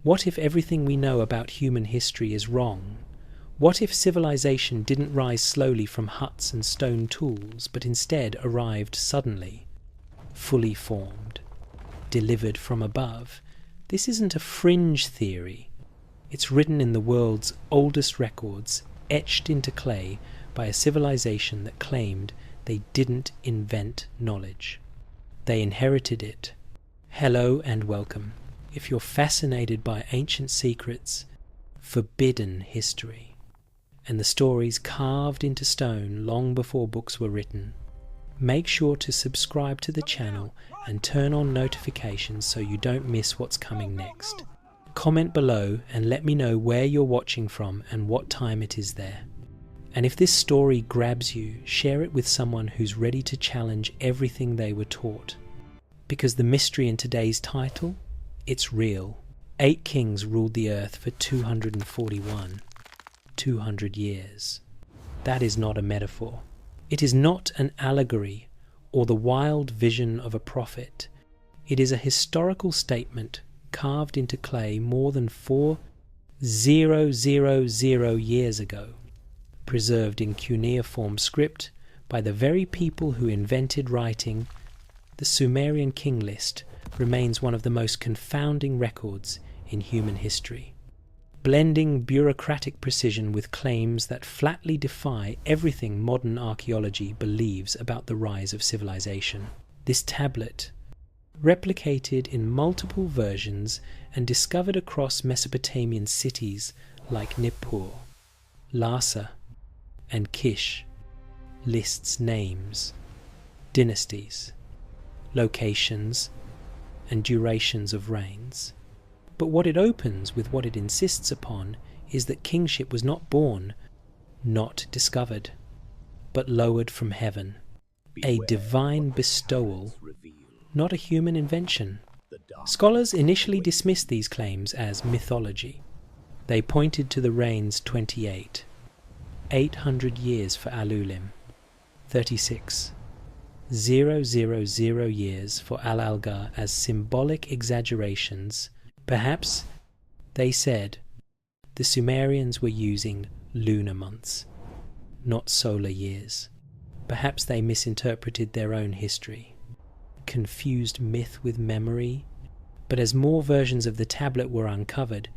What if everything we know about human history is wrong? What if civilization didn't rise slowly from huts and stone tools, but instead arrived suddenly, fully formed, delivered from above? This isn't a fringe theory. It's written in the world's oldest records, etched into clay by a civilization that claimed they didn't invent knowledge. They inherited it. Hello and welcome. If you're fascinated by ancient secrets, forbidden history, and the stories carved into stone long before books were written, make sure to subscribe to the channel and turn on notifications so you don't miss what's coming next. Comment below and let me know where you're watching from and what time it is there. And if this story grabs you, share it with someone who's ready to challenge everything they were taught. Because the mystery in today's title, it's real. 8 kings ruled the earth for 200 years. That is not a metaphor. It is not an allegory or the wild vision of a prophet. It is a historical statement carved into clay more than 4,000 years ago, preserved in cuneiform script by the very people who invented writing. The Sumerian King List remains one of the most confounding records in human history, blending bureaucratic precision with claims that flatly defy everything modern archaeology believes about the rise of civilization. This tablet, replicated in multiple versions and discovered across Mesopotamian cities like Nippur, Larsa, and Kish, lists names, dynasties, locations, and durations of reigns. But what it opens with, what it insists upon, is that kingship was not born, not discovered, but lowered from heaven, a divine bestowal, not a human invention. Scholars initially dismissed these claims as mythology. They pointed to the reigns 28, 800 years for Alulim, 36, 000 years for Al-Algar as symbolic exaggerations. Perhaps, they said, the Sumerians were using lunar months, not solar years. Perhaps they misinterpreted their own history, confused myth with memory. But as more versions of the tablet were uncovered,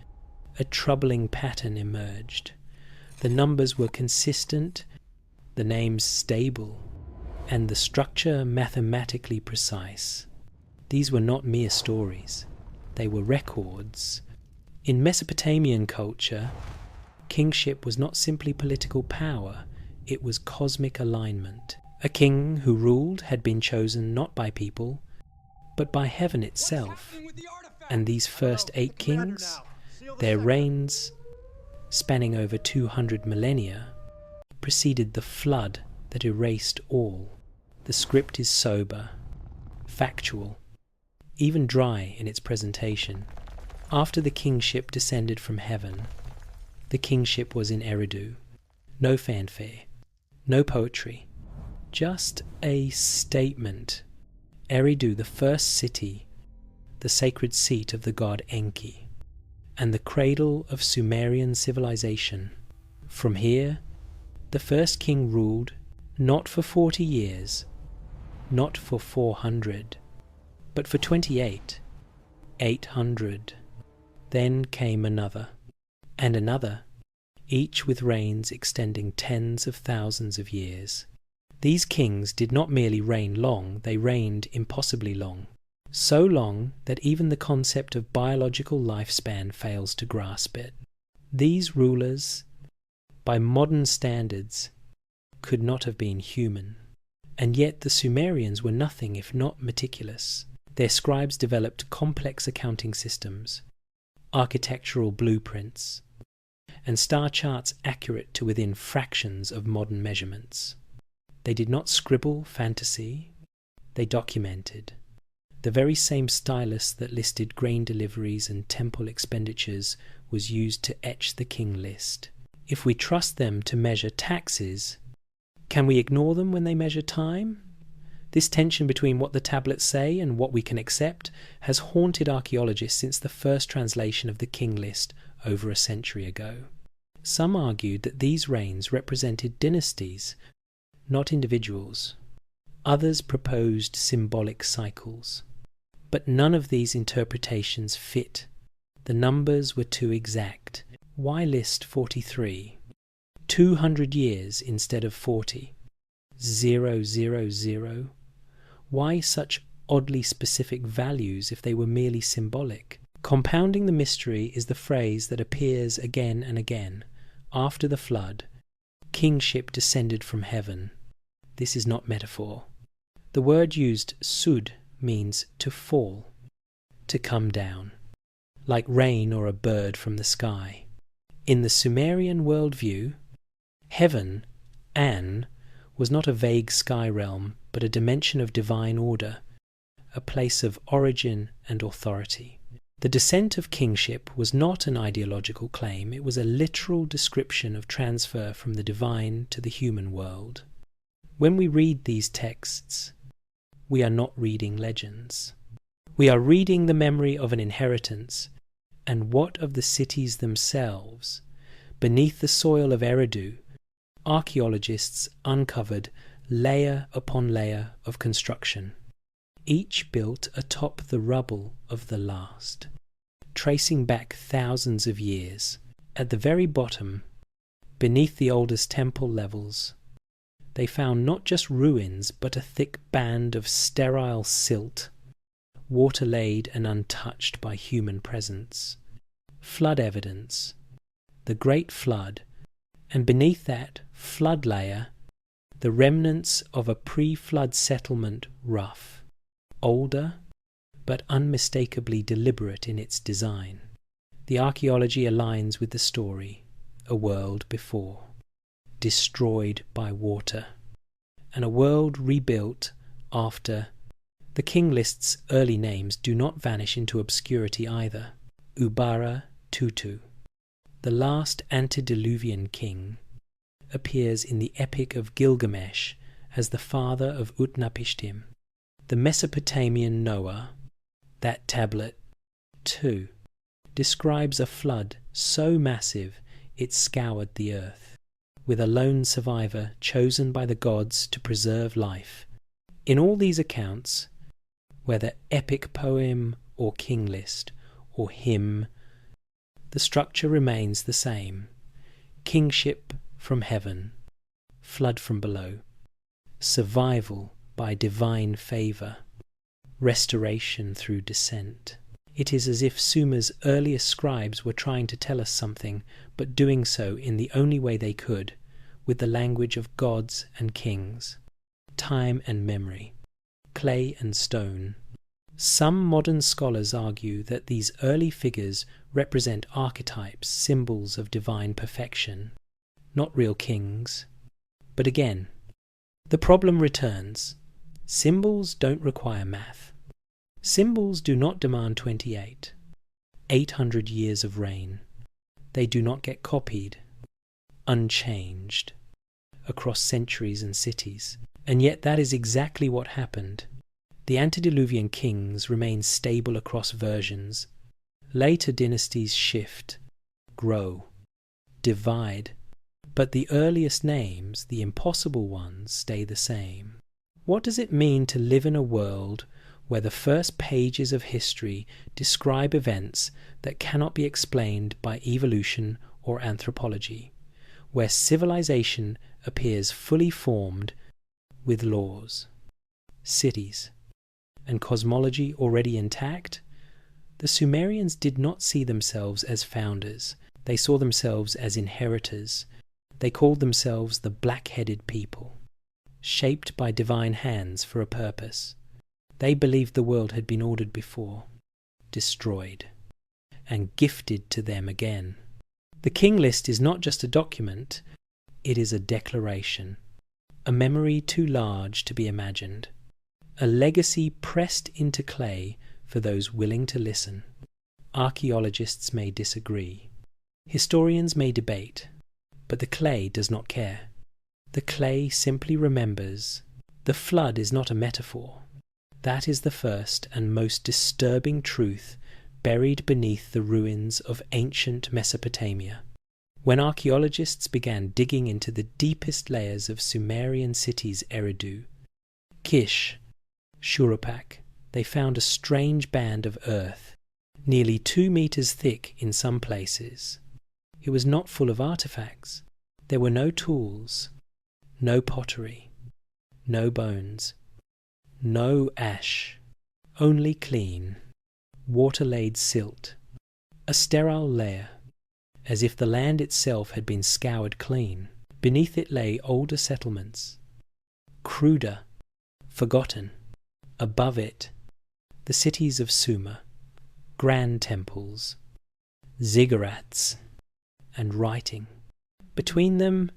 a troubling pattern emerged. The numbers were consistent, the names stable, and the structure mathematically precise. These were not mere stories. They were records. In Mesopotamian culture, kingship was not simply political power, it was cosmic alignment. A king who ruled had been chosen not by people, but by heaven itself. And these first 8 kings, their reigns, spanning over 200 millennia, preceded the flood that erased all. The script is sober, factual, even dry in its presentation. After the kingship descended from heaven, the kingship was in Eridu. No fanfare, no poetry, just a statement. Eridu, the first city, the sacred seat of the god Enki, and the cradle of Sumerian civilization. From here, the first king ruled not for 40 years, not for 400, but for 28, 800. Then came another, and another, each with reigns extending tens of thousands of years. These kings did not merely reign long, they reigned impossibly long. So long that even the concept of biological lifespan fails to grasp it. These rulers, by modern standards, could not have been human. And yet the Sumerians were nothing if not meticulous. Their scribes developed complex accounting systems, architectural blueprints, and star charts accurate to within fractions of modern measurements. They did not scribble fantasy, they documented. The very same stylus that listed grain deliveries and temple expenditures was used to etch the King List. If we trust them to measure taxes, can we ignore them when they measure time? This tension between what the tablets say and what we can accept has haunted archaeologists since the first translation of the King List over a century ago. Some argued that these reigns represented dynasties, not individuals. Others proposed symbolic cycles. But none of these interpretations fit. The numbers were too exact. Why list 43? 200 years instead of 40. 000. Why such oddly specific values if they were merely symbolic? Compounding the mystery is the phrase that appears again and again. After the flood, kingship descended from heaven. This is not metaphor. The word used, sud, means to fall, to come down, like rain or a bird from the sky. In the Sumerian worldview, heaven, An, was not a vague sky realm, but a dimension of divine order, a place of origin and authority. The descent of kingship was not an ideological claim, it was a literal description of transfer from the divine to the human world. When we read these texts, we are not reading legends. We are reading the memory of an inheritance, and what of the cities themselves? Beneath the soil of Eridu, archaeologists uncovered layer upon layer of construction, each built atop the rubble of the last, tracing back thousands of years. At the very bottom, beneath the oldest temple levels, they found not just ruins, but a thick band of sterile silt, water-laid and untouched by human presence. Flood evidence, the Great Flood, and beneath that flood layer, the remnants of a pre-flood settlement rough, older, but unmistakably deliberate in its design. The archaeology aligns with the story, a world before, destroyed by water, and a world rebuilt after. The King List's early names do not vanish into obscurity either. Ubara Tutu, the last antediluvian king, appears in the Epic of Gilgamesh as the father of Utnapishtim. The Mesopotamian Noah, that tablet, too, describes a flood so massive it scoured the earth, with a lone survivor chosen by the gods to preserve life. In all these accounts, whether epic poem or king list or hymn, the structure remains the same. Kingship from heaven, flood from below, survival by divine favour, restoration through descent. It is as if Sumer's earliest scribes were trying to tell us something, but doing so in the only way they could, with the language of gods and kings, time and memory, clay and stone. Some modern scholars argue that these early figures represent archetypes, symbols of divine perfection, not real kings. But again, the problem returns. Symbols don't require math. Symbols do not demand 28, 800 years of reign. They do not get copied, unchanged, across centuries and cities. And yet that is exactly what happened. The antediluvian kings remain stable across versions. Later dynasties shift, grow, divide, but the earliest names, the impossible ones, stay the same. What does it mean to live in a world where the first pages of history describe events that cannot be explained by evolution or anthropology, where civilization appears fully formed with laws, cities, and cosmology already intact? The Sumerians did not see themselves as founders. They saw themselves as inheritors. They called themselves the black-headed people, shaped by divine hands for a purpose. They believed the world had been ordered before, destroyed, and gifted to them again. The King List is not just a document, it is a declaration, a memory too large to be imagined, a legacy pressed into clay for those willing to listen. Archaeologists may disagree. Historians may debate. But the clay does not care. The clay simply remembers, The flood is not a metaphor. That is the first and most disturbing truth buried beneath the ruins of ancient Mesopotamia. When archaeologists began digging into the deepest layers of Sumerian cities Eridu, Kish, Shuruppak, they found a strange band of earth, nearly 2 meters thick in some places. It was not full of artifacts. There were no tools, no pottery, no bones, no ash, only clean, water-laid silt, a sterile layer, as if the land itself had been scoured clean. Beneath it lay older settlements, cruder, forgotten. Above it, the cities of Sumer, grand temples, ziggurats, and writing. Between them,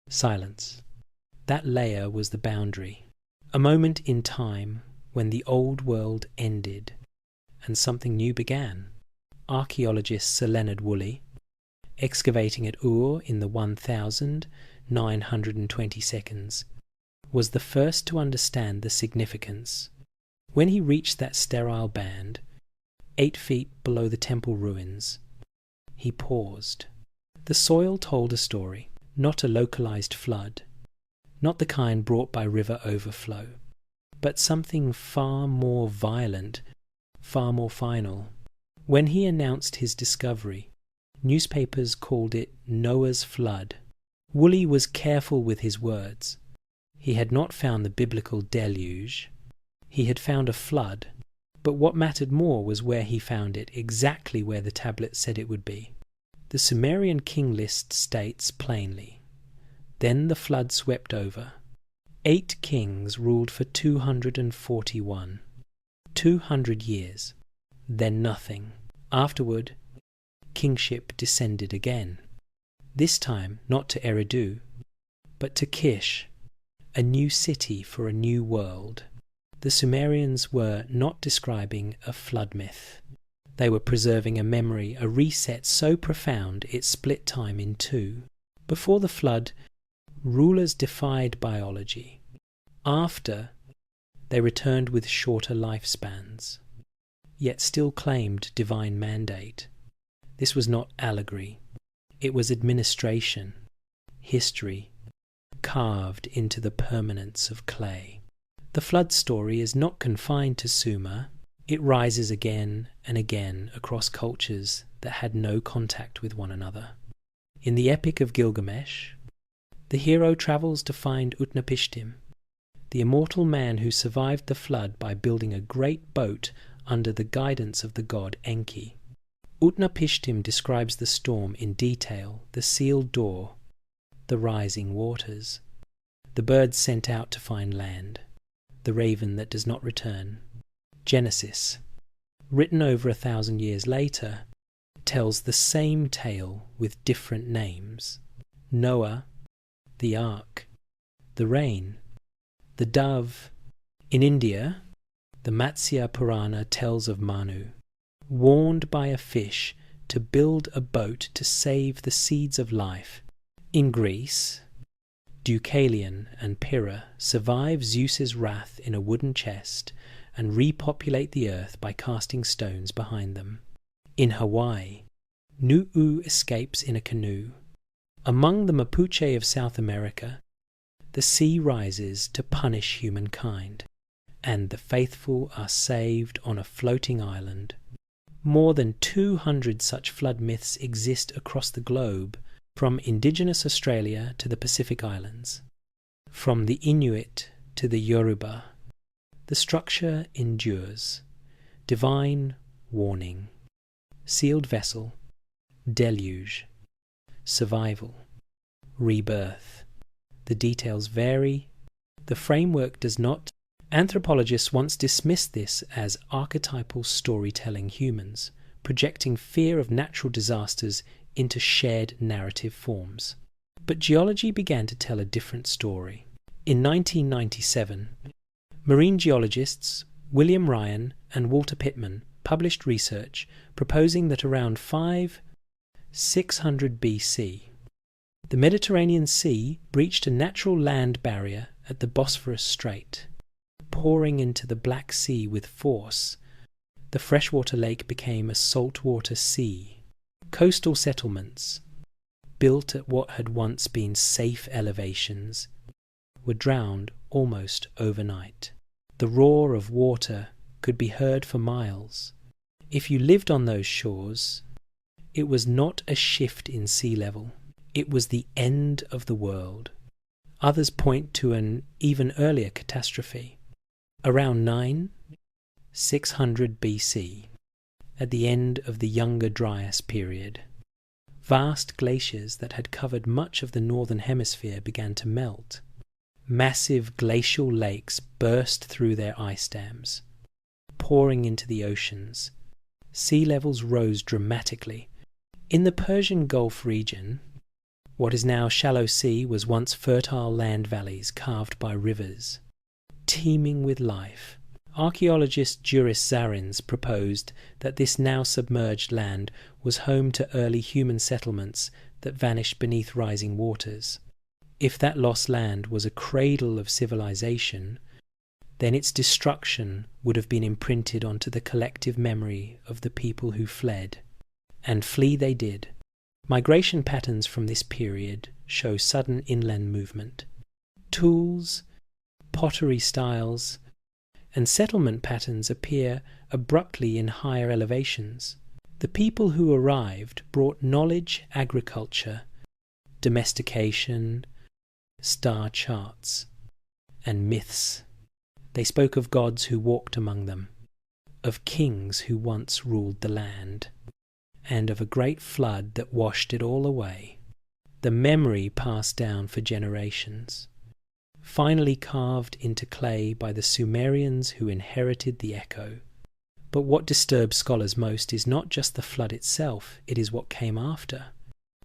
silence. That layer was the boundary, a moment in time when the old world ended and something new began. Archaeologist Sir Leonard Woolley, excavating at Ur in the 1920 seconds, was the first to understand the significance. When he reached that sterile band, 8 feet below the temple ruins, he paused. The soil told a story, not a localized flood, not the kind brought by river overflow, but something far more violent, far more final. When he announced his discovery, newspapers called it Noah's flood. Woolley was careful with his words. He had not found the biblical deluge. He had found a flood, but what mattered more was where he found it, exactly where the tablet said it would be. The Sumerian King List states plainly, "Then the flood swept over. 8 kings ruled for 241. 200 years. Then nothing. Afterward, kingship descended again. This time not to Eridu, but to Kish, a new city for a new world." The Sumerians were not describing a flood myth. They were preserving a memory, a reset so profound it split time in two. Before the flood, rulers defied biology. After, they returned with shorter lifespans, yet still claimed divine mandate. This was not allegory. It was administration, history, carved into the permanence of clay. The flood story is not confined to Sumer. It rises again and again across cultures that had no contact with one another. In the Epic of Gilgamesh, the hero travels to find Utnapishtim, the immortal man who survived the flood by building a great boat under the guidance of the god Enki. Utnapishtim describes the storm in detail, the sealed door, the rising waters, the birds sent out to find land, the raven that does not return. Genesis, written over 1,000 years later, tells the same tale with different names. Noah, the ark, the rain, the dove. In India, the Matsya Purana tells of Manu, warned by a fish to build a boat to save the seeds of life. In Greece, Deucalion and Pyrrha survive Zeus's wrath in a wooden chest and repopulate the earth by casting stones behind them. In Hawaii, Nu'u escapes in a canoe. Among the Mapuche of South America, the sea rises to punish humankind, and the faithful are saved on a floating island. More than 200 such flood myths exist across the globe, from indigenous Australia to the Pacific Islands, from the Inuit to the Yoruba. The structure endures. Divine warning, sealed vessel, deluge, survival, rebirth. The details vary. The framework does not. Anthropologists once dismissed this as archetypal storytelling humans, projecting fear of natural disasters into shared narrative forms. But geology began to tell a different story. In 1997, marine geologists William Ryan and Walter Pittman published research proposing that around 600 BC, the Mediterranean Sea breached a natural land barrier at the Bosphorus Strait, pouring into the Black Sea with force, the freshwater lake became a saltwater sea. Coastal settlements, built at what had once been safe elevations, were drowned almost overnight. The roar of water could be heard for miles. If you lived on those shores, it was not a shift in sea level. It was the end of the world. Others point to an even earlier catastrophe. Around 600 BC, at the end of the Younger Dryas period, vast glaciers that had covered much of the northern hemisphere began to melt. Massive glacial lakes burst through their ice dams, pouring into the oceans. Sea levels rose dramatically. In the Persian Gulf region, what is now shallow sea was once fertile land valleys carved by rivers, teeming with life. Archaeologist Juris Zarins proposed that this now submerged land was home to early human settlements that vanished beneath rising waters. If that lost land was a cradle of civilization, then its destruction would have been imprinted onto the collective memory of the people who fled. And flee they did. Migration patterns from this period show sudden inland movement. Tools, pottery styles, and settlement patterns appear abruptly in higher elevations. The people who arrived brought knowledge, agriculture, domestication, star charts, and myths. They spoke of gods who walked among them, of kings who once ruled the land, and of a great flood that washed it all away. The memory passed down for generations, finally carved into clay by the Sumerians who inherited the echo. But what disturbs scholars most is not just the flood itself, it is what came after.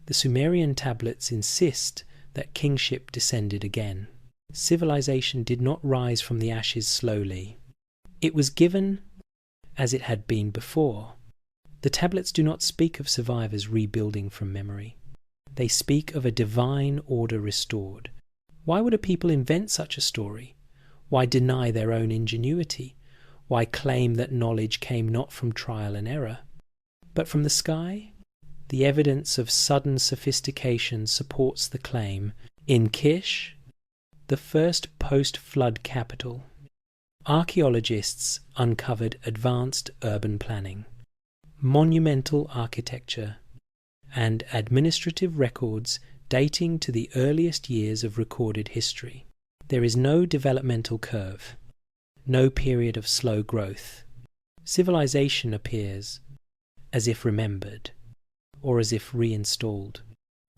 The Sumerian tablets insist that kingship descended again. Civilization did not rise from the ashes slowly. It was given as it had been before. The tablets do not speak of survivors rebuilding from memory. They speak of a divine order restored. Why would a people invent such a story? Why deny their own ingenuity? Why claim that knowledge came not from trial and error, but from the sky? The evidence of sudden sophistication supports the claim. In Kish, the first post-flood capital, archaeologists uncovered advanced urban planning, monumental architecture, and administrative records dating to the earliest years of recorded history. There is no developmental curve, no period of slow growth. Civilization appears as if remembered, or as if reinstalled.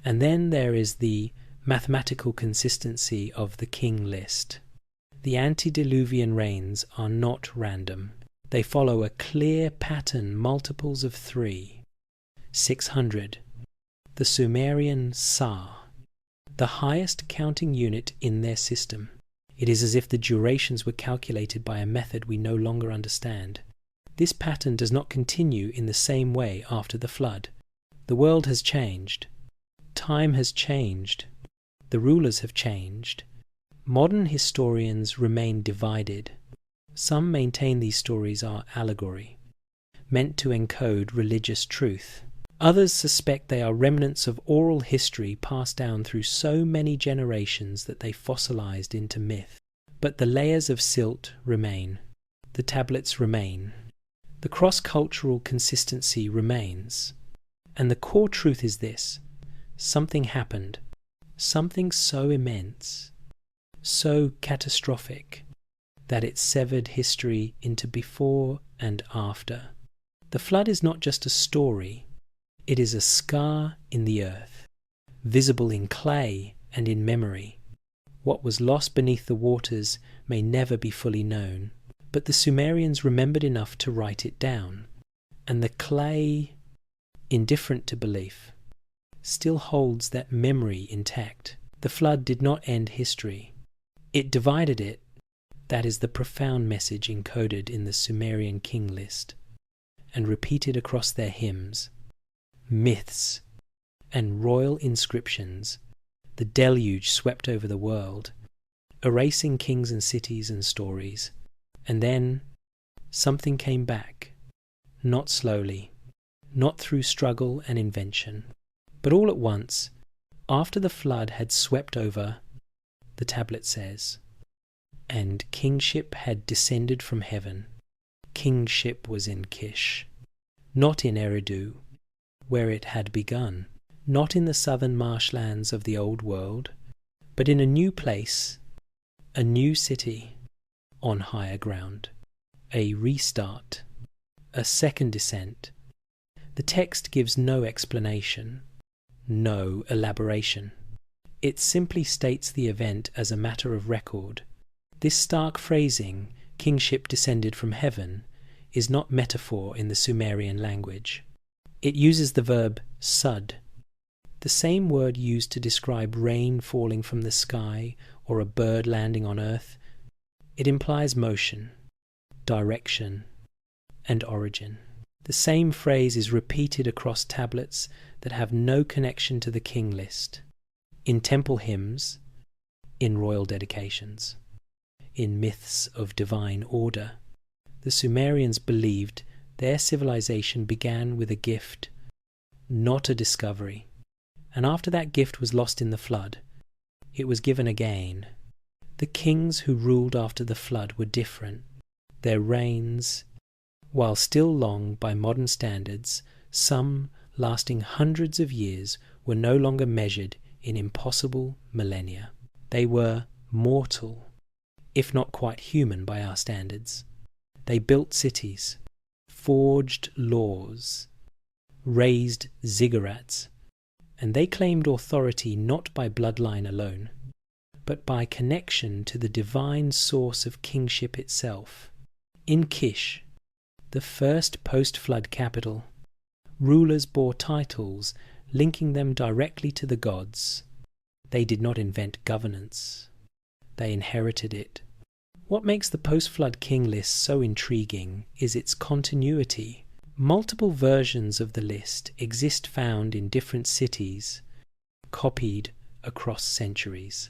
And then there is the mathematical consistency of the King List. The antediluvian rains are not random. They follow a clear pattern, multiples of 3. 600. The Sumerian Sa, the highest counting unit in their system. It is as if the durations were calculated by a method we no longer understand. This pattern does not continue in the same way after the flood. The world has changed. Time has changed. The rulers have changed. Modern historians remain divided. Some maintain these stories are allegory, meant to encode religious truth. Others suspect they are remnants of oral history passed down through so many generations that they fossilized into myth. But the layers of silt remain. The tablets remain. The cross-cultural consistency remains. And the core truth is this: something happened. Something so immense, so catastrophic, that it severed history into before and after. The flood is not just a story. It is a scar in the earth, visible in clay and in memory. What was lost beneath the waters may never be fully known, but the Sumerians remembered enough to write it down, and the clay, indifferent to belief, still holds that memory intact. The flood did not end history. It divided it. That is the profound message encoded in the Sumerian King List and repeated across their hymns, myths, and royal inscriptions. The deluge swept over the world, erasing kings and cities and stories. And then something came back, not slowly, not through struggle and invention, but all at once, after the flood had swept over, the tablet says, and kingship had descended from heaven. Kingship was in Kish, not in Eridu, where it had begun, not in the southern marshlands of the old world, but in a new place, a new city, on higher ground. A restart, a second descent. The text gives no explanation, no elaboration. It simply states the event as a matter of record. This stark phrasing, kingship descended from heaven, is not metaphor in the Sumerian language. It uses the verb sud, the same word used to describe rain falling from the sky or a bird landing on earth. It implies motion, direction, and origin. The same phrase is repeated across tablets that have no connection to the king list, in temple hymns, in royal dedications, in myths of divine order. The Sumerians believed their civilization began with a gift, not a discovery, and after that gift was lost in the flood, it was given again. The kings who ruled after the flood were different. Their reigns, while still long by modern standards, some lasting hundreds of years, were no longer measured in impossible millennia. They were mortal, if not quite human by our standards. They built cities, forged laws, raised ziggurats, and they claimed authority not by bloodline alone, but by connection to the divine source of kingship itself. In Kish, the first post-flood capital, rulers bore titles linking them directly to the gods. They did not invent governance. They inherited it. What makes the post-flood king list so intriguing is its continuity. Multiple versions of the list exist found in different cities, copied across centuries.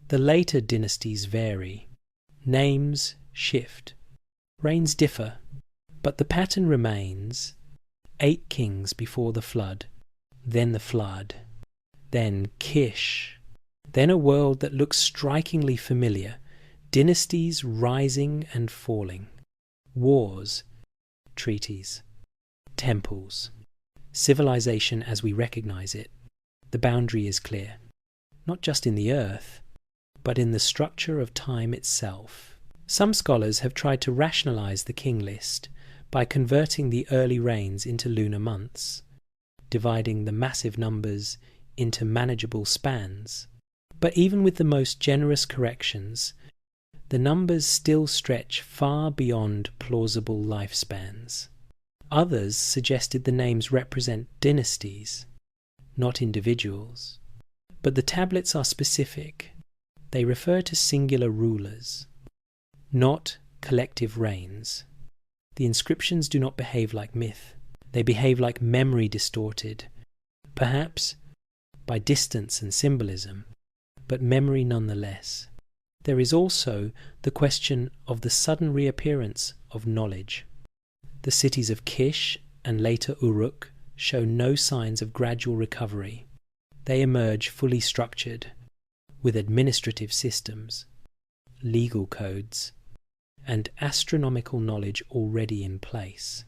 The later dynasties vary. Names shift. Reigns differ. But the pattern remains: 8 kings before the flood, then the flood, then Kish, then a world that looks strikingly familiar, dynasties rising and falling, wars, treaties, temples, civilization as we recognize it. The boundary is clear, not just in the earth, but in the structure of time itself. Some scholars have tried to rationalize the king list by converting the early reigns into lunar months, dividing the massive numbers into manageable spans. But even with the most generous corrections, the numbers still stretch far beyond plausible lifespans. Others suggested the names represent dynasties, not individuals. But the tablets are specific. They refer to singular rulers, not collective reigns. The inscriptions do not behave like myth. They behave like memory distorted, perhaps by distance and symbolism, but memory nonetheless. There is also the question of the sudden reappearance of knowledge. The cities of Kish and later Uruk show no signs of gradual recovery. They emerge fully structured, with administrative systems, legal codes, and astronomical knowledge already in place.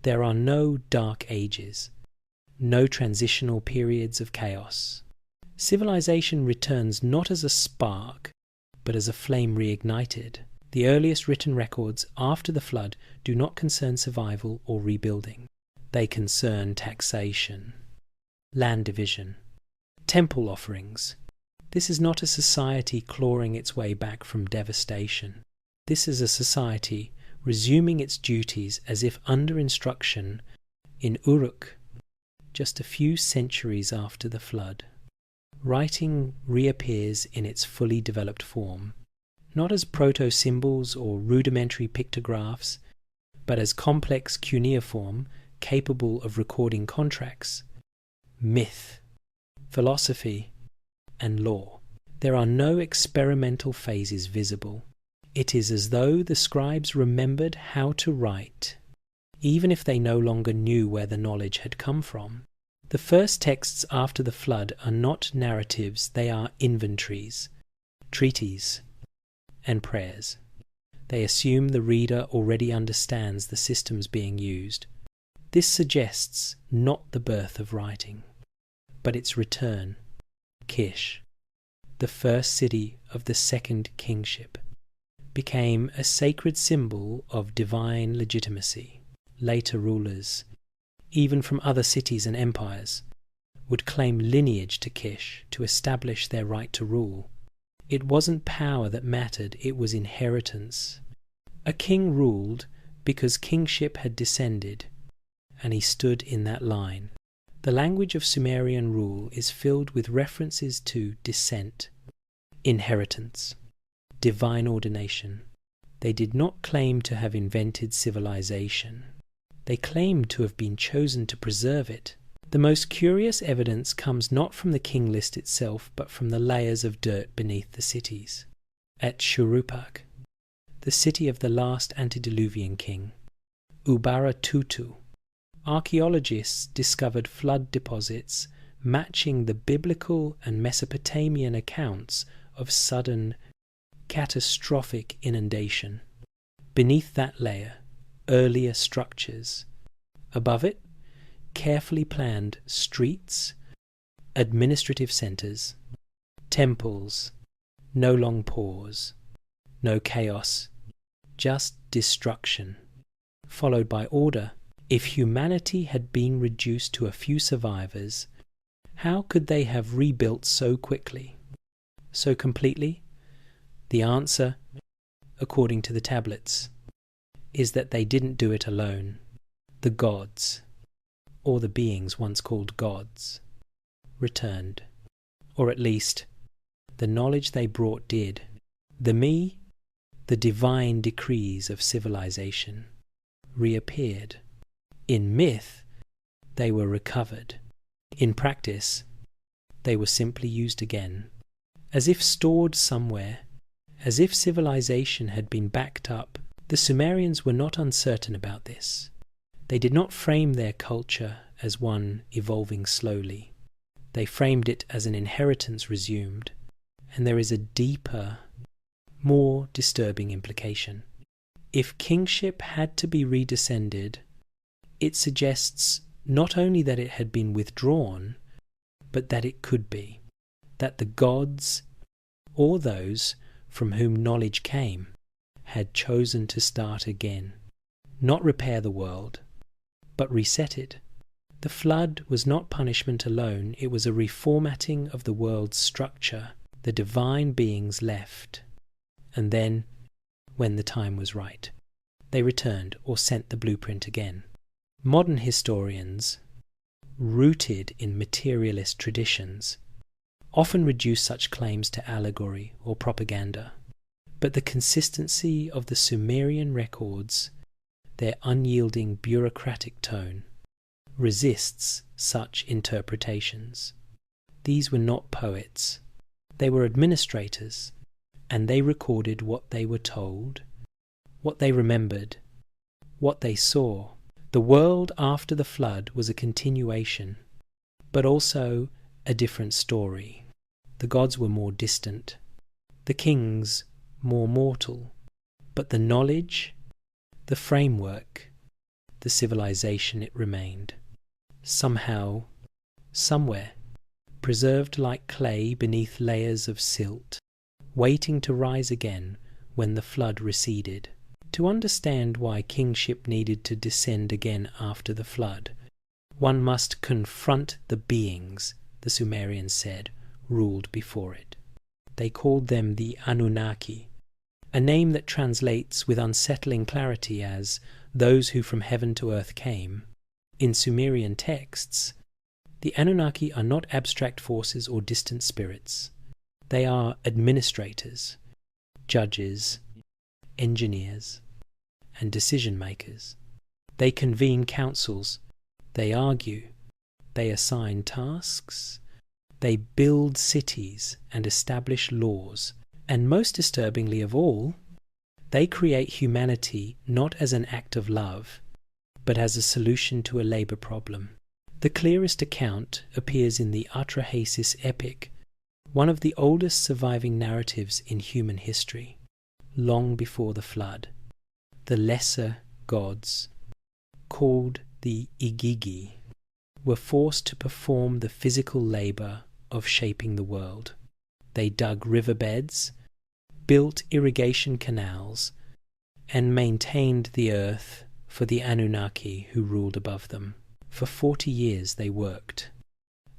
There are no dark ages, no transitional periods of chaos. Civilization returns not as a spark, but as a flame reignited. The earliest written records after the flood do not concern survival or rebuilding. They concern taxation, land division, temple offerings. This is not a society clawing its way back from devastation. This is a society resuming its duties as if under instruction in Uruk, just a few centuries after the flood. Writing reappears in its fully developed form, not as proto-symbols or rudimentary pictographs, but as complex cuneiform capable of recording contracts, myth, philosophy, and law. There are no experimental phases visible. It is as though the scribes remembered how to write, even if they no longer knew where the knowledge had come from. The first texts after the flood are not narratives, they are inventories, treaties, and prayers. They assume the reader already understands the systems being used. This suggests not the birth of writing, but its return. Kish, the first city of the second kingship, became a sacred symbol of divine legitimacy. Later rulers, even from other cities and empires, would claim lineage to Kish to establish their right to rule. It wasn't power that mattered, it was inheritance. A king ruled because kingship had descended, and he stood in that line. The language of Sumerian rule is filled with references to descent, inheritance, divine ordination. They did not claim to have invented civilization. They claimed to have been chosen to preserve it. The most curious evidence comes not from the king list itself, but from the layers of dirt beneath the cities. At Shuruppak, the city of the last antediluvian king, Ubaratutu, archaeologists discovered flood deposits matching the biblical and Mesopotamian accounts of sudden, catastrophic inundation. Beneath that layer, earlier structures. Above it, carefully planned streets, administrative centers, temples, no long pause, no chaos, just destruction, followed by order. If humanity had been reduced to a few survivors, how could they have rebuilt so quickly, so completely? The answer, according to the tablets, is that they didn't do it alone. The gods, or the beings once called gods, returned. Or at least, the knowledge they brought did. The me, the divine decrees of civilization, reappeared. In myth, they were recovered. In practice, they were simply used again, as if stored somewhere, as if civilization had been backed up. The Sumerians were not uncertain about this. They did not frame their culture as one evolving slowly. They framed it as an inheritance resumed, and there is a deeper, more disturbing implication. If kingship had to be redescended, it suggests not only that it had been withdrawn, but that it could be, that the gods, or those from whom knowledge came, had chosen to start again, not repair the world, but reset it. The flood was not punishment alone, it was a reformatting of the world's structure. The divine beings left, and then, when the time was right, they returned or sent the blueprint again. Modern historians, rooted in materialist traditions, often reduce such claims to allegory or propaganda. But the consistency of the Sumerian records, their unyielding bureaucratic tone, resists such interpretations. These were not poets. They were administrators, and they recorded what they were told, what they remembered, what they saw. The world after the flood was a continuation, but also a different story. The gods were more distant, the kings more mortal, but the knowledge, the framework, the civilization, it remained. Somehow, somewhere, preserved like clay beneath layers of silt, waiting to rise again when the flood receded. To understand why kingship needed to descend again after the flood, one must confront the beings, the Sumerians said, ruled before it. They called them the Anunnaki, a name that translates with unsettling clarity as those who from heaven to earth came. In Sumerian texts, the Anunnaki are not abstract forces or distant spirits. They are administrators, judges, engineers, and decision-makers. They convene councils, they argue, they assign tasks, They build cities and establish laws, and most disturbingly of all, they create humanity not as an act of love, but as a solution to a labor problem. The clearest account appears in the Atrahasis epic, one of the oldest surviving narratives in human history, long before the flood. The lesser gods, called the Igigi, were forced to perform the physical labor of shaping the world. They dug riverbeds, built irrigation canals, and maintained the earth for the Anunnaki who ruled above them. For 40 years they worked,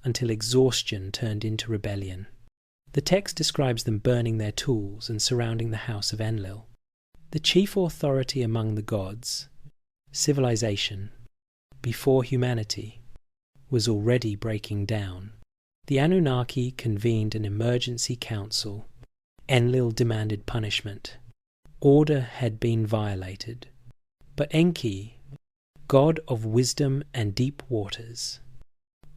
until exhaustion turned into rebellion. The text describes them burning their tools and surrounding the house of Enlil. The chief authority among the gods, civilization, before humanity, was already breaking down. The Anunnaki convened an emergency council. Enlil demanded punishment. Order had been violated. But Enki, god of wisdom and deep waters,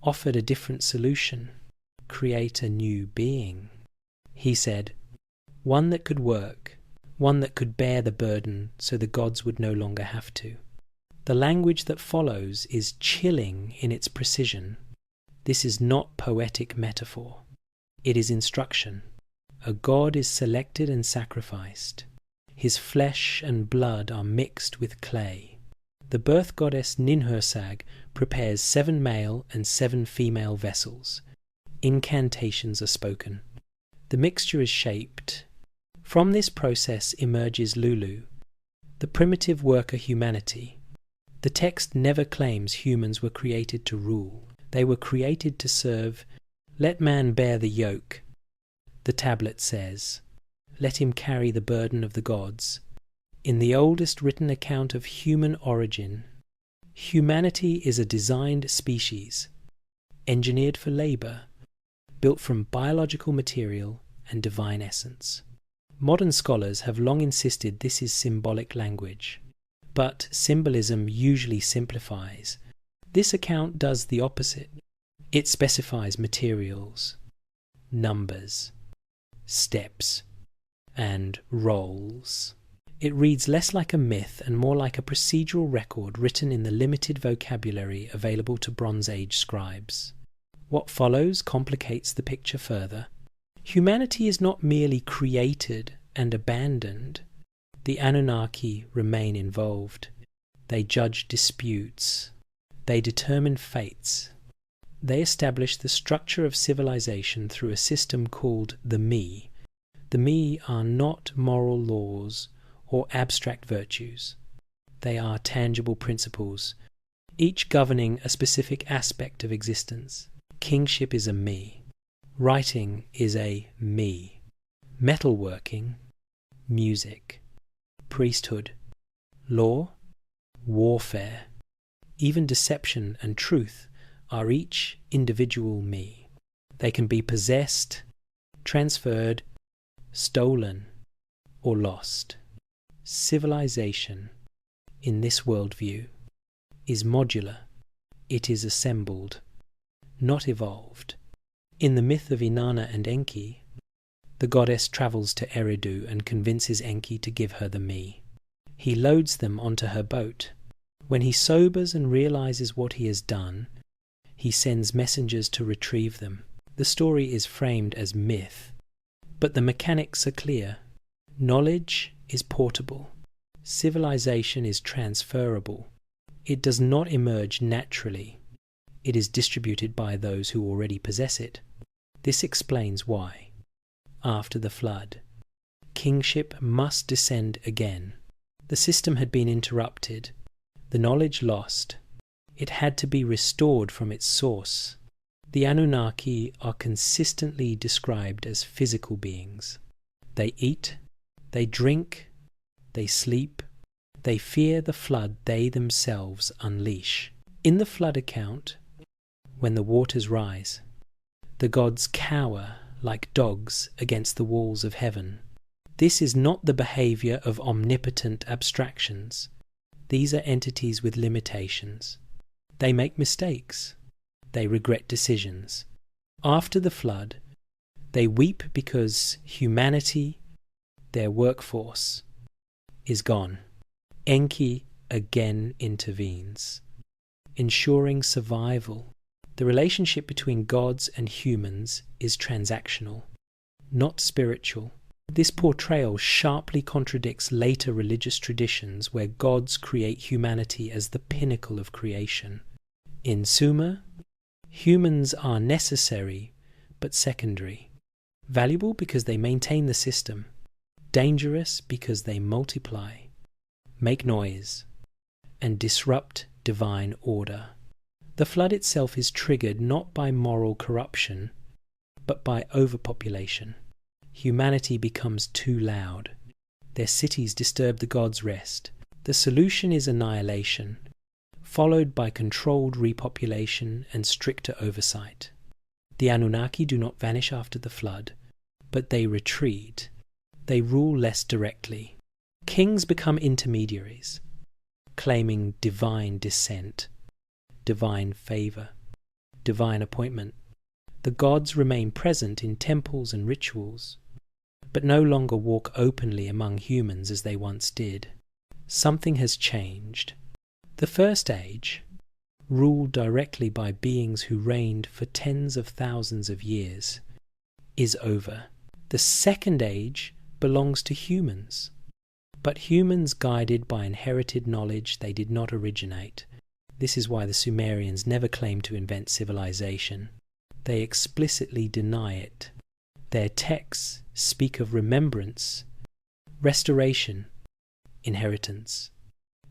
offered a different solution: create a new being. He said, one that could work, one that could bear the burden so the gods would no longer have to. The language that follows is chilling in its precision. This is not poetic metaphor. It is instruction. A god is selected and sacrificed. His flesh and blood are mixed with clay. The birth goddess Ninhursag prepares 7 male and 7 female vessels. Incantations are spoken. The mixture is shaped. From this process emerges Lulu, the primitive worker humanity. The text never claims humans were created to rule. They were created to serve. Let man bear the yoke. The tablet says, let him carry the burden of the gods. In the oldest written account of human origin, humanity is a designed species, engineered for labor, built from biological material and divine essence. Modern scholars have long insisted this is symbolic language, but symbolism usually simplifies. This account does the opposite. It specifies materials, numbers, steps, and roles. It reads less like a myth and more like a procedural record written in the limited vocabulary available to Bronze Age scribes. What follows complicates the picture further. Humanity is not merely created and abandoned. The Anunnaki remain involved. They judge disputes. They determine fates. They establish the structure of civilization through a system called the Me. The Me are not moral laws or abstract virtues. They are tangible principles, each governing a specific aspect of existence. Kingship is a Me. Writing is a Me. Metalworking, music, priesthood, law, warfare, even deception and truth are each individual Me. They can be possessed, transferred, stolen, or lost. Civilization, in this worldview, is modular. It is assembled, not evolved. In the myth of Inanna and Enki, the goddess travels to Eridu and convinces Enki to give her the Me. He loads them onto her boat. When he sobers and realizes what he has done, he sends messengers to retrieve them. The story is framed as myth, but the mechanics are clear. Knowledge is portable. Civilization is transferable. It does not emerge naturally. It is distributed by those who already possess it. This explains why, after the flood, kingship must descend again. The system had been interrupted, the knowledge lost. It had to be restored from its source. The Anunnaki are consistently described as physical beings. They eat, they drink, they sleep, they fear the flood they themselves unleash. In the flood account, when the waters rise, the gods cower like dogs against the walls of heaven. This is not the behavior of omnipotent abstractions. These are entities with limitations. They make mistakes. They regret decisions. After the flood, they weep because humanity, their workforce, is gone. Enki again intervenes, ensuring survival. The relationship between gods and humans is transactional, not spiritual. This portrayal sharply contradicts later religious traditions where gods create humanity as the pinnacle of creation. In Sumer, humans are necessary but secondary, valuable because they maintain the system, dangerous because they multiply, make noise, and disrupt divine order. The flood itself is triggered not by moral corruption, but by overpopulation. Humanity becomes too loud. Their cities disturb the gods' rest. The solution is annihilation, followed by controlled repopulation and stricter oversight. The Anunnaki do not vanish after the flood, but they retreat. They rule less directly. Kings become intermediaries, claiming divine descent, divine favor, divine appointment. The gods remain present in temples and rituals, but no longer walk openly among humans as they once did. Something has changed. The First Age, ruled directly by beings who reigned for tens of thousands of years, is over. The Second Age belongs to humans, but humans guided by inherited knowledge they did not originate. This is why the Sumerians never claimed to invent civilization. They explicitly deny it. Their texts speak of remembrance, restoration, inheritance.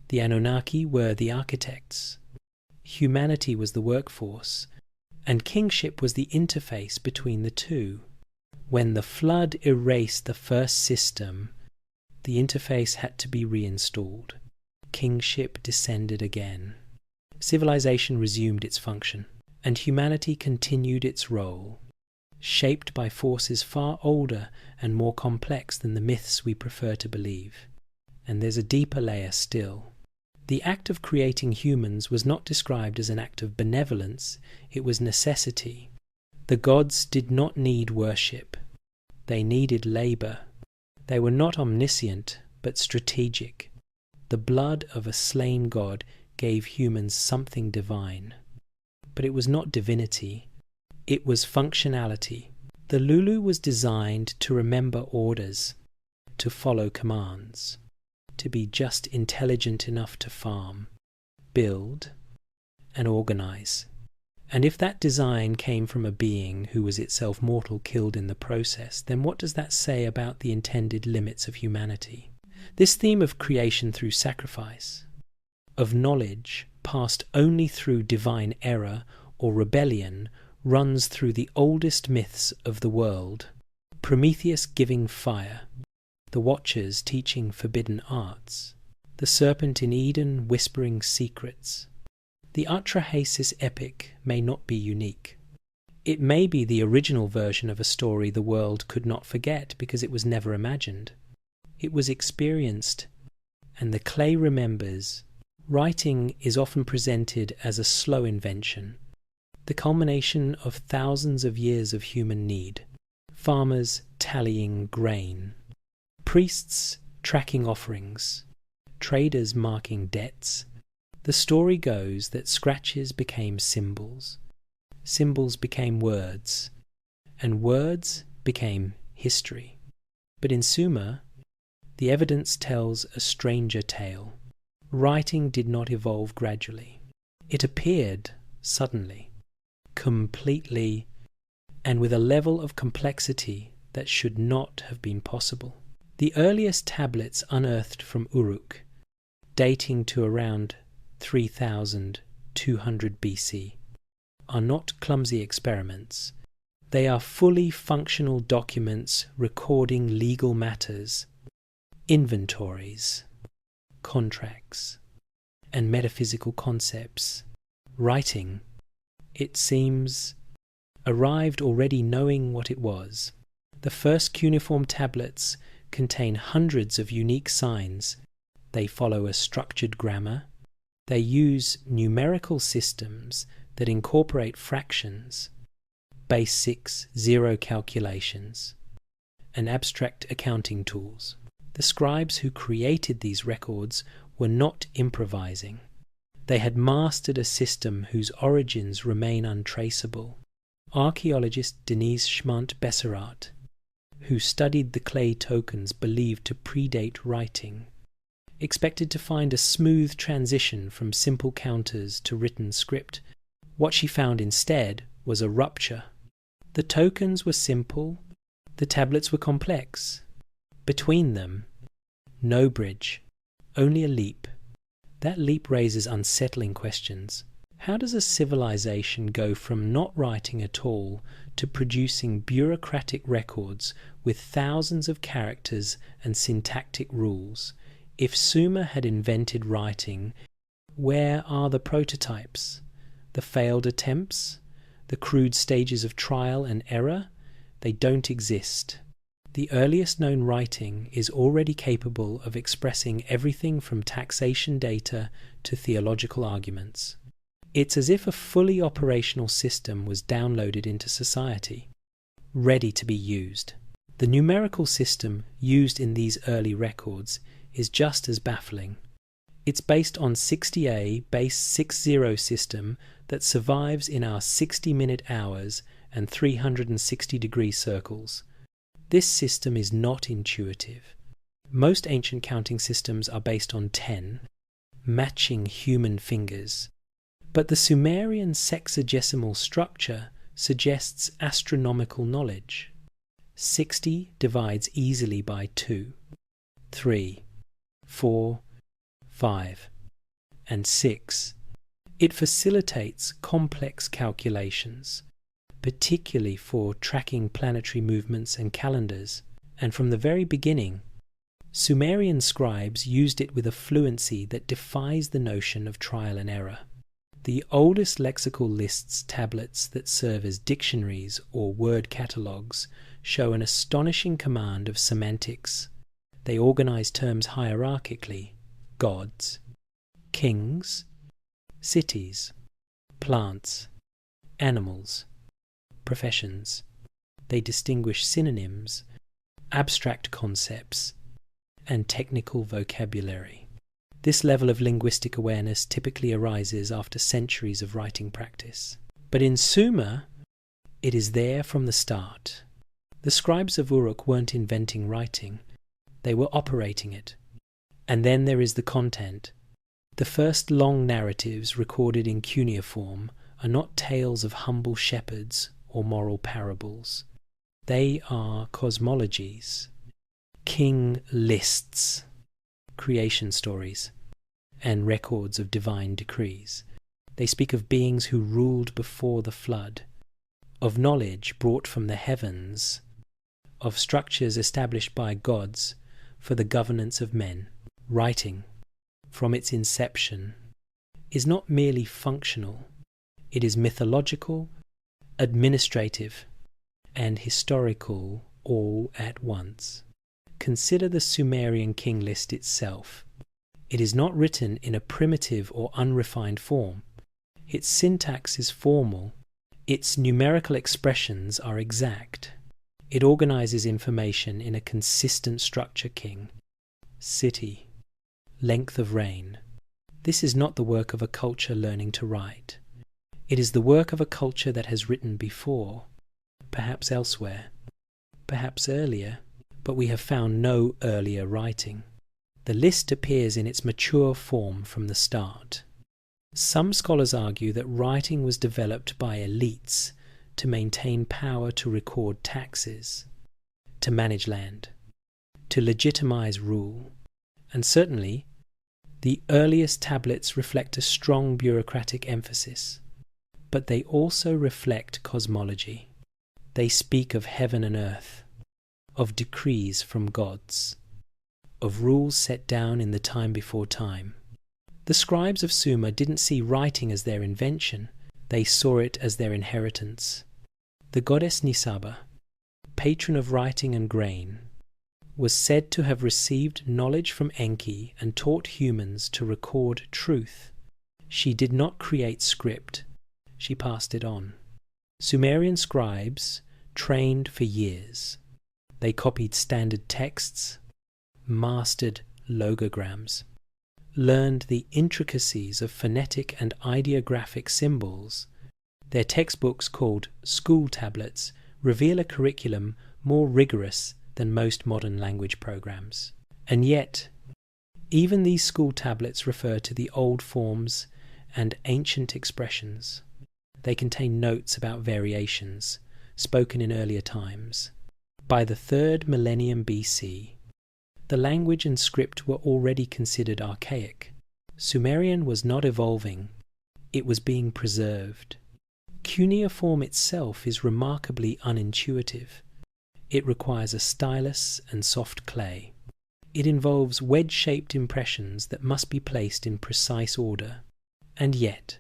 The Anunnaki were the architects. Humanity was the workforce, and kingship was the interface between the two. When the flood erased the first system, the interface had to be reinstalled. Kingship descended again. Civilization resumed its function, and humanity continued its role, shaped by forces far older and more complex than the myths we prefer to believe. And there's a deeper layer still. The act of creating humans was not described as an act of benevolence, it was necessity. The gods did not need worship. They needed labor. They were not omniscient, but strategic. The blood of a slain god gave humans something divine. But it was not divinity. It was functionality. The Lulu was designed to remember orders, to follow commands, to be just intelligent enough to farm, build, and organize. And if that design came from a being who was itself mortal killed in the process, then what does that say about the intended limits of humanity? This theme of creation through sacrifice, of knowledge passed only through divine error or rebellion, runs through the oldest myths of the world. Prometheus giving fire, the Watchers teaching forbidden arts, the serpent in Eden whispering secrets. The Atrahasis epic may not be unique. It may be the original version of a story the world could not forget because it was never imagined. It was experienced, and the clay remembers. Writing is often presented as a slow invention, the culmination of thousands of years of human need. Farmers tallying grain, priests tracking offerings, traders marking debts. The story goes that scratches became symbols, symbols became words, and words became history. But in Sumer, the evidence tells a stranger tale. Writing did not evolve gradually. It appeared suddenly, completely, and with a level of complexity that should not have been possible. The earliest tablets unearthed from Uruk, dating to around 3200 BC, are not clumsy experiments. They are fully functional documents recording legal matters, inventories, contracts, and metaphysical concepts. Writing, it seems, arrived already knowing what it was. The first cuneiform tablets contain hundreds of unique signs. They follow a structured grammar. They use numerical systems that incorporate fractions. base 6 zero calculations, and abstract accounting tools. The scribes who created these records were not improvising. They had mastered a system whose origins remain untraceable. Archaeologist Denise Schmant-Besserat, who studied the clay tokens believed to predate writing, expected to find a smooth transition from simple counters to written script. What she found instead was a rupture. The tokens were simple, the tablets were complex. Between them, no bridge, only a leap. That leap raises unsettling questions. How does a civilization go from not writing at all to producing bureaucratic records with thousands of characters and syntactic rules? If Sumer had invented writing, where are the prototypes, the failed attempts, the crude stages of trial and error? They don't exist. The earliest known writing is already capable of expressing everything from taxation data to theological arguments. It's as if a fully operational system was downloaded into society, ready to be used. The numerical system used in these early records is just as baffling. It's based on 60A base 60 system that survives in our 60-minute hours and 360-degree circles. This system is not intuitive. Most ancient counting systems are based on 10, matching human fingers. But the Sumerian sexagesimal structure suggests astronomical knowledge. 60 divides easily by 2, 3, 4, 5, and 6. It facilitates complex calculations, particularly for tracking planetary movements and calendars, and from the very beginning, Sumerian scribes used it with a fluency that defies the notion of trial and error. The oldest lexical lists tablets that serve as dictionaries or word catalogues show an astonishing command of semantics. They organize terms hierarchically: gods, kings, cities, plants, animals, professions. They distinguish synonyms, abstract concepts, and technical vocabulary. This level of linguistic awareness typically arises after centuries of writing practice. But in Sumer, it is there from the start. The scribes of Uruk weren't inventing writing, they were operating it. And then there is the content. The first long narratives recorded in cuneiform are not tales of humble shepherds or moral parables. They are cosmologies, king lists, creation stories, and records of divine decrees. They speak of beings who ruled before the flood, of knowledge brought from the heavens, of structures established by gods for the governance of men. Writing, from its inception, is not merely functional. It is mythological, administrative, and historical all at once. Consider the Sumerian King List itself. It is not written in a primitive or unrefined form. Its syntax is formal. Its numerical expressions are exact. It organizes information in a consistent structure: king, city, length of reign. This is not the work of a culture learning to write. It is the work of a culture that has written before, perhaps elsewhere, perhaps earlier, but we have found no earlier writing. The list appears in its mature form from the start. Some scholars argue that writing was developed by elites to maintain power to record taxes, to manage land, to legitimize rule, and certainly the earliest tablets reflect a strong bureaucratic emphasis, but they also reflect cosmology. They speak of heaven and earth, of decrees from gods, of rules set down in the time before time. The scribes of Sumer didn't see writing as their invention, they saw it as their inheritance. The goddess Nisaba, patron of writing and grain, was said to have received knowledge from Enki and taught humans to record truth. She did not create script, she passed it on. Sumerian scribes trained for years. They copied standard texts, mastered logograms, learned the intricacies of phonetic and ideographic symbols. Their textbooks, called school tablets, reveal a curriculum more rigorous than most modern language programs. And yet, even these school tablets refer to the old forms and ancient expressions. They contain notes about variations spoken in earlier times. By the 3rd millennium BC, the language and script were already considered archaic. Sumerian was not evolving, it was being preserved. Cuneiform itself is remarkably unintuitive. It requires a stylus and soft clay. It involves wedge-shaped impressions that must be placed in precise order. And yet,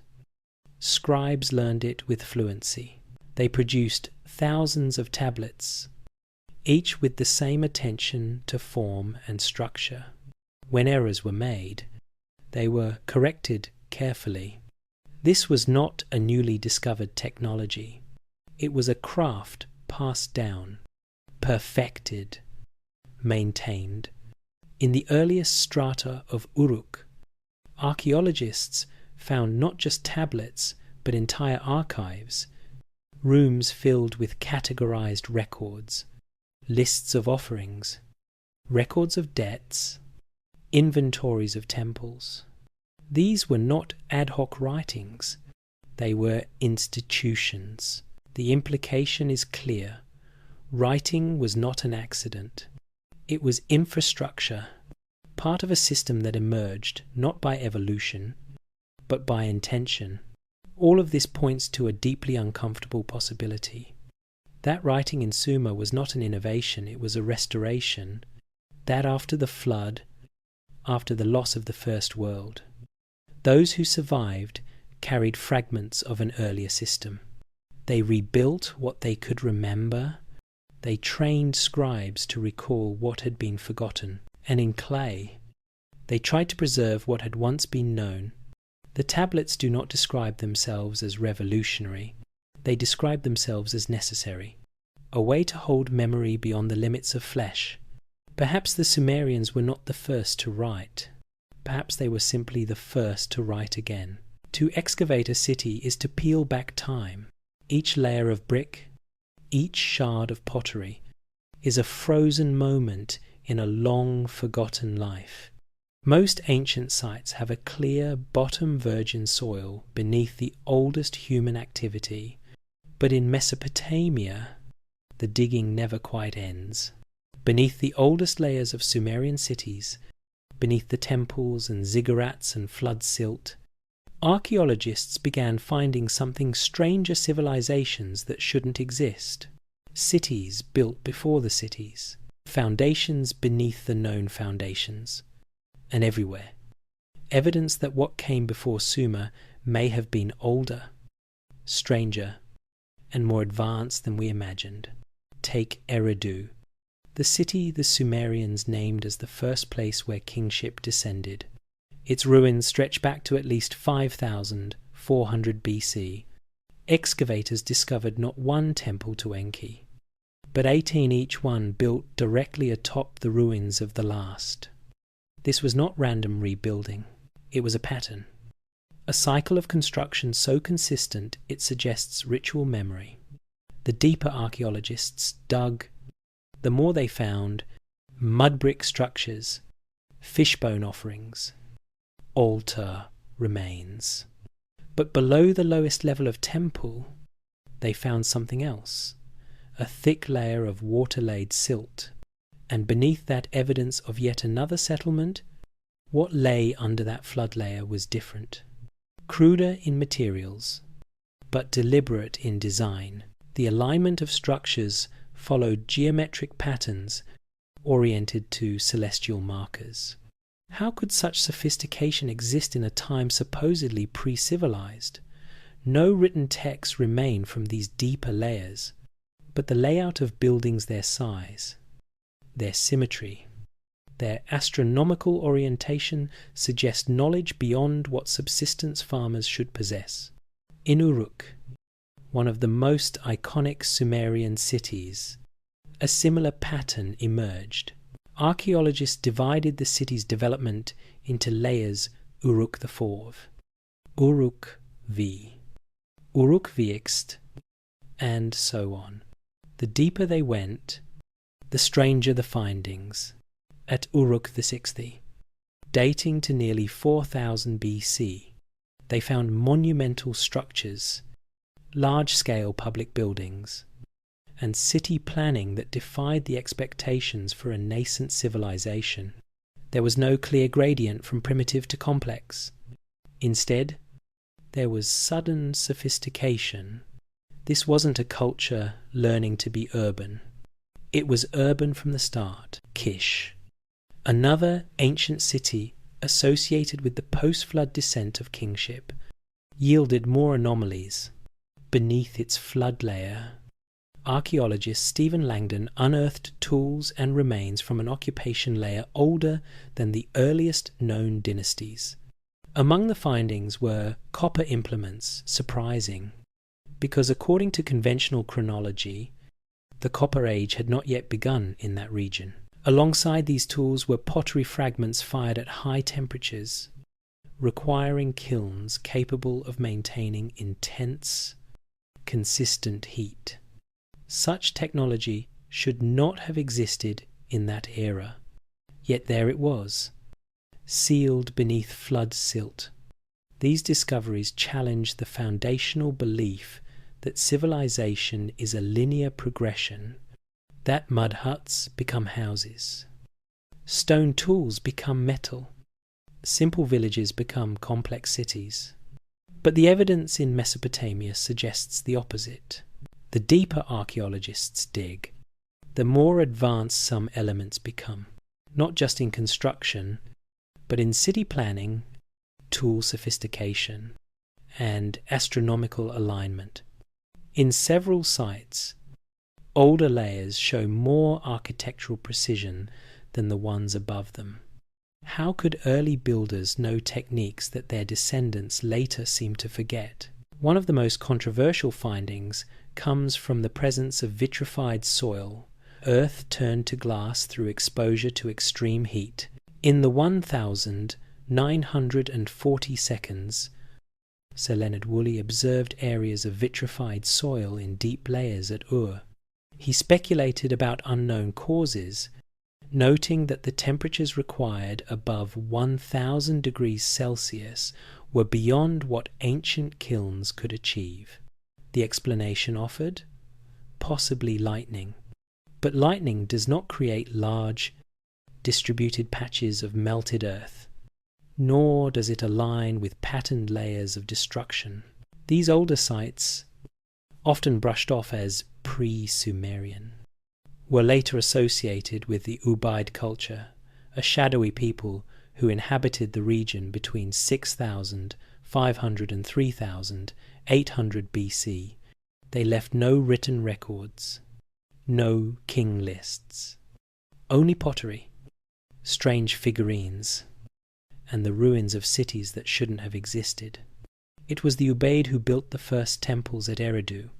scribes learned it with fluency. They produced thousands of tablets, each with the same attention to form and structure. When errors were made, they were corrected carefully. This was not a newly discovered technology. It was a craft passed down, perfected, maintained. In the earliest strata of Uruk, archaeologists found not just tablets, but entire archives, rooms filled with categorized records, lists of offerings, records of debts, inventories of temples. These were not ad hoc writings, they were institutions. The implication is clear. Writing was not an accident. It was infrastructure, part of a system that emerged not by evolution, but by intention. All of this points to a deeply uncomfortable possibility. That writing in Sumer was not an innovation, it was a restoration. That after the flood, after the loss of the first world, those who survived carried fragments of an earlier system. They rebuilt what they could remember. They trained scribes to recall what had been forgotten. And in clay, they tried to preserve what had once been known. The tablets do not describe themselves as revolutionary. They describe themselves as necessary, a way to hold memory beyond the limits of flesh. Perhaps the Sumerians were not the first to write. Perhaps they were simply the first to write again. To excavate a city is to peel back time. Each layer of brick, each shard of pottery, is a frozen moment in a long forgotten life. Most ancient sites have a clear bottom virgin soil beneath the oldest human activity, but in Mesopotamia, the digging never quite ends. Beneath the oldest layers of Sumerian cities, beneath the temples and ziggurats and flood silt, archaeologists began finding something stranger civilizations that shouldn't exist. Cities built before the cities, foundations beneath the known foundations, and everywhere, evidence that what came before Sumer may have been older, stranger, and more advanced than we imagined. Take Eridu, the city the Sumerians named as the first place where kingship descended. Its ruins stretch back to at least 5,400 BC. Excavators discovered not one temple to Enki, but 18 each one built directly atop the ruins of the last. This was not random rebuilding, it was a pattern. A cycle of construction so consistent it suggests ritual memory. The deeper archaeologists dug, the more they found mud brick structures, fishbone offerings, altar remains. But below the lowest level of temple, they found something else, a thick layer of water-laid silt. And beneath that evidence of yet another settlement, what lay under that flood layer was different. Cruder in materials, but deliberate in design. The alignment of structures followed geometric patterns oriented to celestial markers. How could such sophistication exist in a time supposedly pre-civilized? No written texts remain from these deeper layers, but the layout of buildings their size, their symmetry, their astronomical orientation suggest knowledge beyond what subsistence farmers should possess. In Uruk, one of the most iconic Sumerian cities, a similar pattern emerged. Archaeologists divided the city's development into layers Uruk IV, Uruk V, Uruk VX, and so on. The deeper they went, the stranger the findings. At Uruk VI, dating to nearly 4000 BC, they found monumental structures, large-scale public buildings, and city planning that defied the expectations for a nascent civilization. There was no clear gradient from primitive to complex. Instead, there was sudden sophistication. This wasn't a culture learning to be urban. It was urban from the start. Kish, another ancient city associated with the post-flood descent of kingship, yielded more anomalies. Beneath its flood layer, archaeologist Stephen Langdon unearthed tools and remains from an occupation layer older than the earliest known dynasties. Among the findings were copper implements, surprising, because according to conventional chronology, the Copper Age had not yet begun in that region. Alongside these tools were pottery fragments fired at high temperatures, requiring kilns capable of maintaining intense, consistent heat. Such technology should not have existed in that era, yet there it was, sealed beneath flood silt. These discoveries challenge the foundational belief that civilization is a linear progression, that mud huts become houses, stone tools become metal, simple villages become complex cities. But the evidence in Mesopotamia suggests the opposite. The deeper archaeologists dig, the more advanced some elements become, not just in construction, but in city planning, tool sophistication, and astronomical alignment. In several sites, older layers show more architectural precision than the ones above them. How could early builders know techniques that their descendants later seem to forget? One of the most controversial findings comes from the presence of vitrified soil, earth turned to glass through exposure to extreme heat. In the 1,940 seconds, Sir Leonard Woolley observed areas of vitrified soil in deep layers at Ur. He speculated about unknown causes, noting that the temperatures required above 1,000 degrees Celsius were beyond what ancient kilns could achieve. The explanation offered? Possibly lightning. But lightning does not create large, distributed patches of melted earth, nor does it align with patterned layers of destruction. These older sites, often brushed off as pre-Sumerian, were later associated with the Ubaid culture, a shadowy people who inhabited the region between 6,500 and 3,800 BC. They left no written records, no king lists, only pottery, strange figurines, and the ruins of cities that shouldn't have existed. It was the Ubaid who built the first temples at Eridu.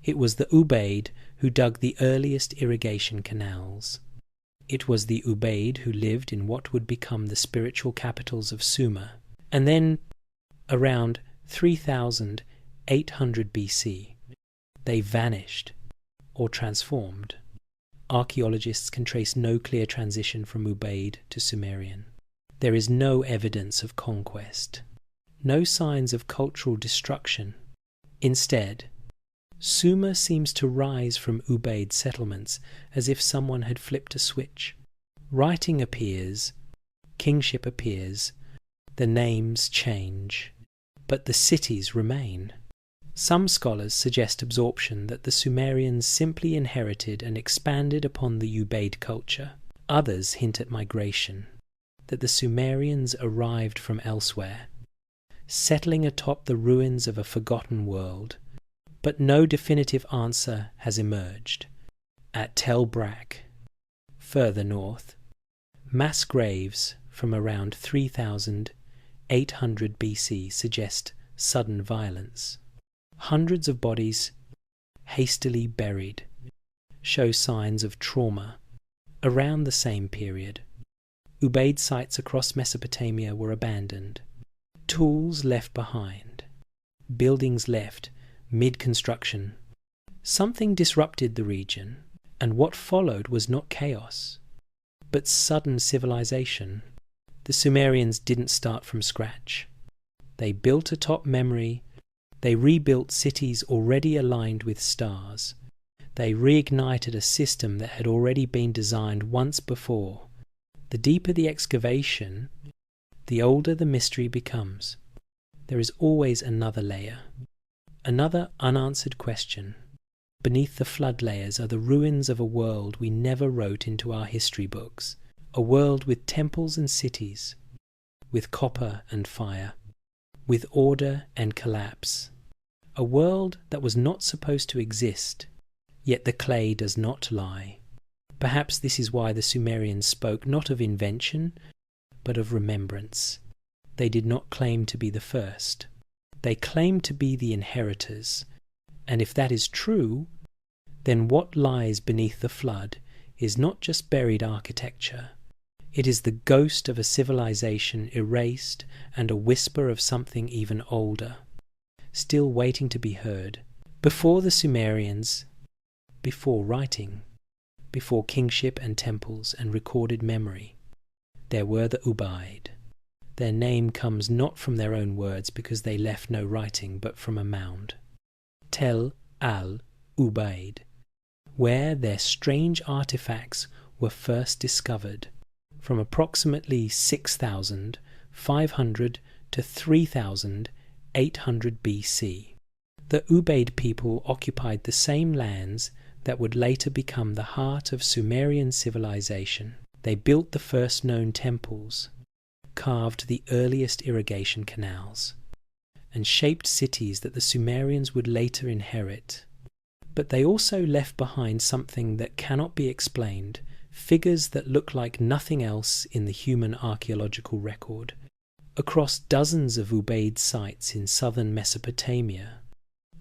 It was the Ubaid who dug the earliest irrigation canals. It was the Ubaid who lived in what would become the spiritual capitals of Sumer. And then, around 3,800 BC, they vanished or transformed. Archaeologists can trace no clear transition from Ubaid to Sumerian. There is no evidence of conquest, no signs of cultural destruction. Instead, Sumer seems to rise from Ubaid settlements as if someone had flipped a switch. Writing appears, kingship appears, the names change, but the cities remain. Some scholars suggest absorption, that the Sumerians simply inherited and expanded upon the Ubaid culture. Others hint at migration, that the Sumerians arrived from elsewhere, settling atop the ruins of a forgotten world. But no definitive answer has emerged. At Tel Brak, further north, mass graves from around 3,800 BC suggest sudden violence. Hundreds of bodies hastily buried show signs of trauma. Around the same period, Ubaid sites across Mesopotamia were abandoned, tools left behind, buildings left mid-construction. Something disrupted the region, and what followed was not chaos, but sudden civilization. The Sumerians didn't start from scratch. They built atop memory. They rebuilt cities already aligned with stars. They reignited a system that had already been designed once before. The deeper the excavation, the older the mystery becomes. There is always another layer, another unanswered question. Beneath the flood layers are the ruins of a world we never wrote into our history books, a world with temples and cities, with copper and fire, with order and collapse, a world that was not supposed to exist, yet the clay does not lie. Perhaps this is why the Sumerians spoke not of invention, but of remembrance. They did not claim to be the first. They claimed to be the inheritors. And if that is true, then what lies beneath the flood is not just buried architecture. It is the ghost of a civilization erased and a whisper of something even older, still waiting to be heard. Before the Sumerians, before writing, before kingship and temples and recorded memory, there were the Ubaid. Their name comes not from their own words because they left no writing, but from a mound. Tel al-Ubaid, where their strange artifacts were first discovered, from approximately 6,500 to 3,800 BC. The Ubaid people occupied the same lands that would later become the heart of Sumerian civilization. They built the first known temples, carved the earliest irrigation canals, and shaped cities that the Sumerians would later inherit. But they also left behind something that cannot be explained, figures that look like nothing else in the human archaeological record. Across dozens of Ubaid sites in southern Mesopotamia,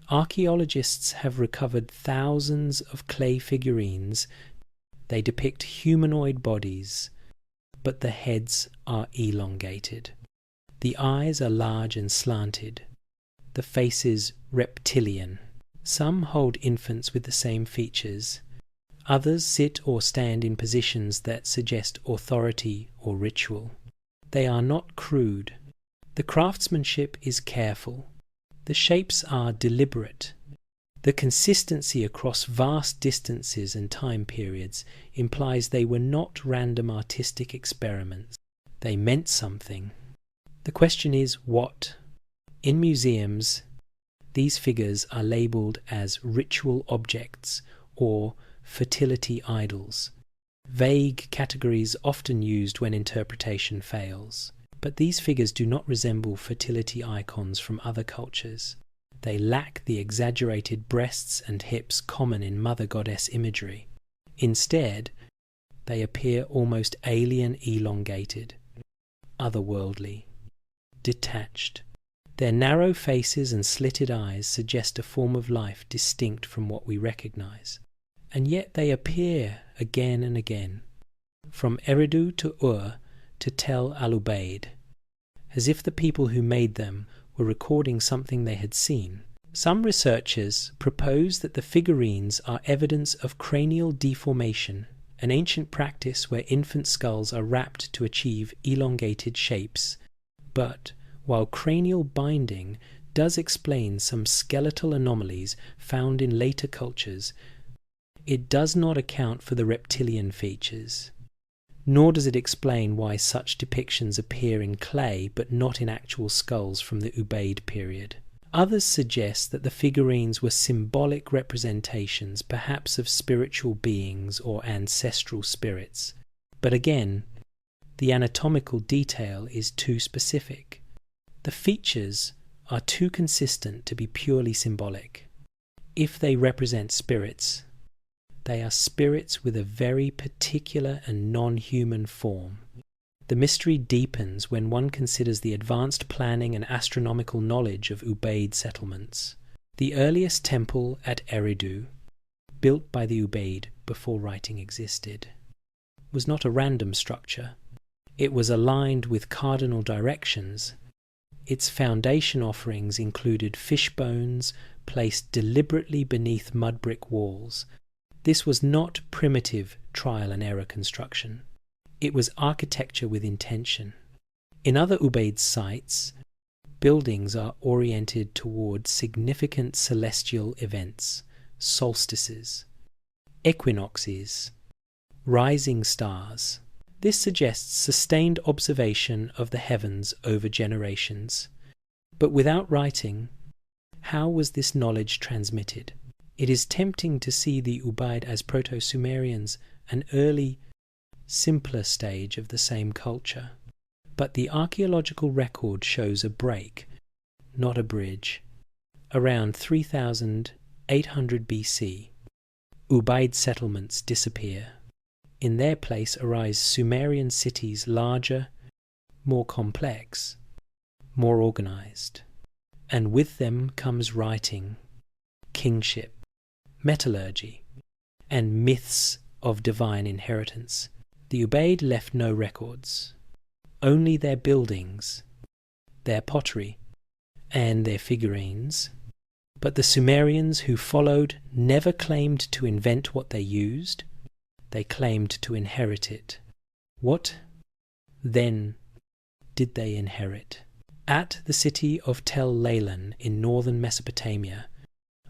archaeologists have recovered thousands of clay figurines. They depict humanoid bodies, but the heads are elongated. The eyes are large and slanted. The faces reptilian. Some hold infants with the same features. Others sit or stand in positions that suggest authority or ritual. They are not crude. The craftsmanship is careful. The shapes are deliberate. The consistency across vast distances and time periods implies they were not random artistic experiments. They meant something. The question is what? In museums, these figures are labelled as ritual objects or fertility idols, vague categories often used when interpretation fails. But these figures do not resemble fertility icons from other cultures. They lack the exaggerated breasts and hips common in mother goddess imagery. Instead, they appear almost alien, elongated, otherworldly, detached. Their narrow faces and slitted eyes suggest a form of life distinct from what we recognize. And yet they appear again and again, from Eridu to Ur to Tel al-Ubaid, as if the people who made them were recording something they had seen. Some researchers propose that the figurines are evidence of cranial deformation, an ancient practice where infant skulls are wrapped to achieve elongated shapes. But while cranial binding does explain some skeletal anomalies found in later cultures, it does not account for the reptilian features. Nor does it explain why such depictions appear in clay but not in actual skulls from the Ubaid period. Others suggest that the figurines were symbolic representations, perhaps of spiritual beings or ancestral spirits. But again, the anatomical detail is too specific. The features are too consistent to be purely symbolic. If they represent spirits, they are spirits with a very particular and non-human form. The mystery deepens when one considers the advanced planning and astronomical knowledge of Ubaid settlements. The earliest temple at Eridu, built by the Ubaid before writing existed, was not a random structure. It was aligned with cardinal directions. Its foundation offerings included fish bones placed deliberately beneath mud brick walls. This was not primitive trial and error construction. It was architecture with intention. In other Ubaid sites, buildings are oriented toward significant celestial events, solstices, equinoxes, rising stars. This suggests sustained observation of the heavens over generations. But without writing, how was this knowledge transmitted? It is tempting to see the Ubaid as Proto-Sumerians, an early, simpler stage of the same culture. But the archaeological record shows a break, not a bridge. Around 3800 BC, Ubaid settlements disappear. In their place arise Sumerian cities larger, more complex, more organized. And with them comes writing, kingship, metallurgy, and myths of divine inheritance. The Ubaid left no records, only their buildings, their pottery, and their figurines. But the Sumerians who followed never claimed to invent what they used. They claimed to inherit it. What, then, did they inherit? At the city of Tel Leilan in northern Mesopotamia,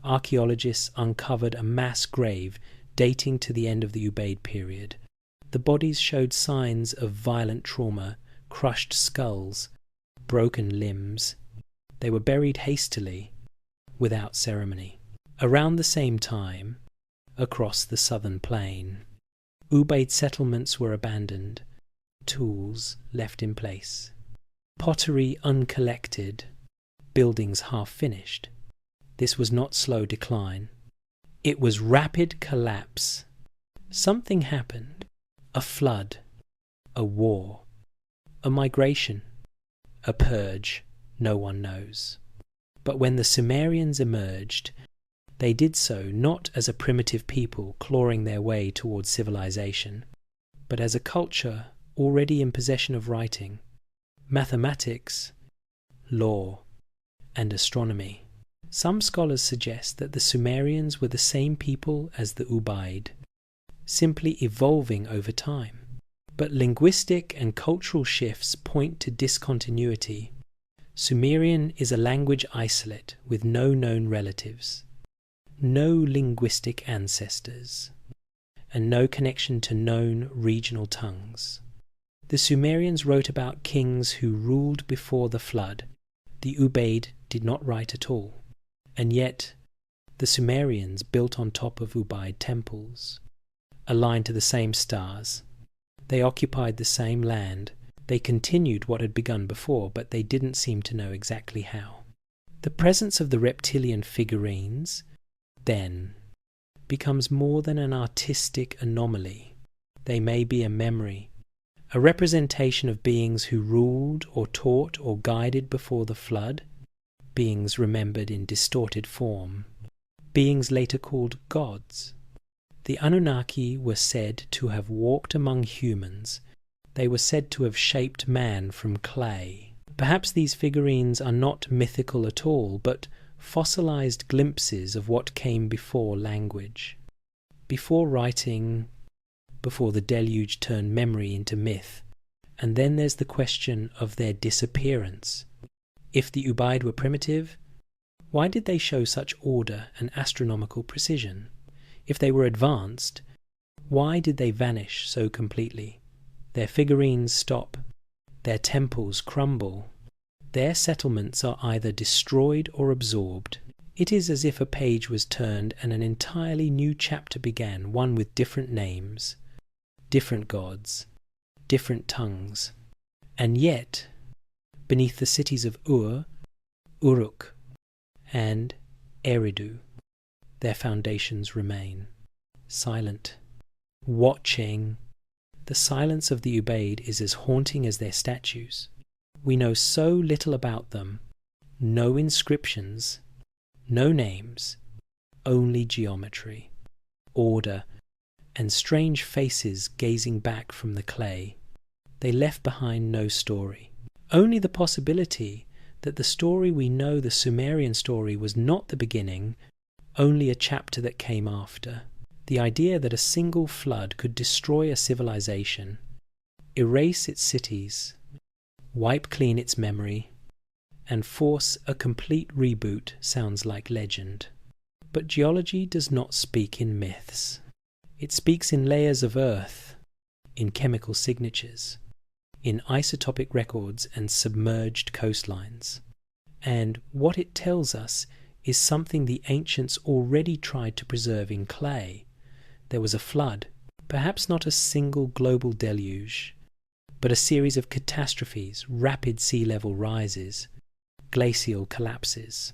archaeologists uncovered a mass grave dating to the end of the Ubaid period. The bodies showed signs of violent trauma, crushed skulls, broken limbs. They were buried hastily, without ceremony. Around the same time, across the southern plain, Ubaid settlements were abandoned, tools left in place, pottery uncollected, buildings half-finished. This was not slow decline. It was rapid collapse. Something happened. A flood, a war, a migration, a purge, no one knows. But when the Sumerians emerged, they did so not as a primitive people clawing their way towards civilization, but as a culture already in possession of writing, mathematics, law, and astronomy. Some scholars suggest that the Sumerians were the same people as the Ubaid, simply evolving over time. But linguistic and cultural shifts point to discontinuity. Sumerian is a language isolate with no known relatives, no linguistic ancestors, and no connection to known regional tongues. The Sumerians wrote about kings who ruled before the flood. The Ubaid did not write at all, and yet the Sumerians built on top of Ubaid temples, aligned to the same stars. They occupied the same land. They continued what had begun before, but they didn't seem to know exactly how. The presence of the reptilian figurines, then, becomes more than an artistic anomaly. They may be a memory, a representation of beings who ruled or taught or guided before the flood, beings remembered in distorted form, beings later called gods. The Anunnaki were said to have walked among humans. They were said to have shaped man from clay. Perhaps these figurines are not mythical at all, but fossilized glimpses of what came before language, before writing, before the deluge turned memory into myth. And then there's the question of their disappearance. If the Ubaid were primitive, why did they show such order and astronomical precision? If they were advanced, why did they vanish so completely? Their figurines stop, their temples crumble, their settlements are either destroyed or absorbed. It is as if a page was turned and an entirely new chapter began, one with different names, different gods, different tongues. And yet, beneath the cities of Ur, Uruk, and Eridu, their foundations remain, silent, watching. The silence of the Ubaid is as haunting as their statues. We know so little about them, no inscriptions, No names, only geometry, order, and strange faces gazing back from the clay. They left behind no story. Only the possibility that the story we know, the Sumerian story, was not the beginning, only a chapter that came after. The idea that a single flood could destroy a civilization, erase its cities, wipe clean its memory, and force a complete reboot sounds like legend. But geology does not speak in myths. It speaks in layers of earth, in chemical signatures, in isotopic records and submerged coastlines. And what it tells us is something the ancients already tried to preserve in clay. There was a flood, perhaps not a single global deluge, but a series of catastrophes, rapid sea level rises, glacial collapses,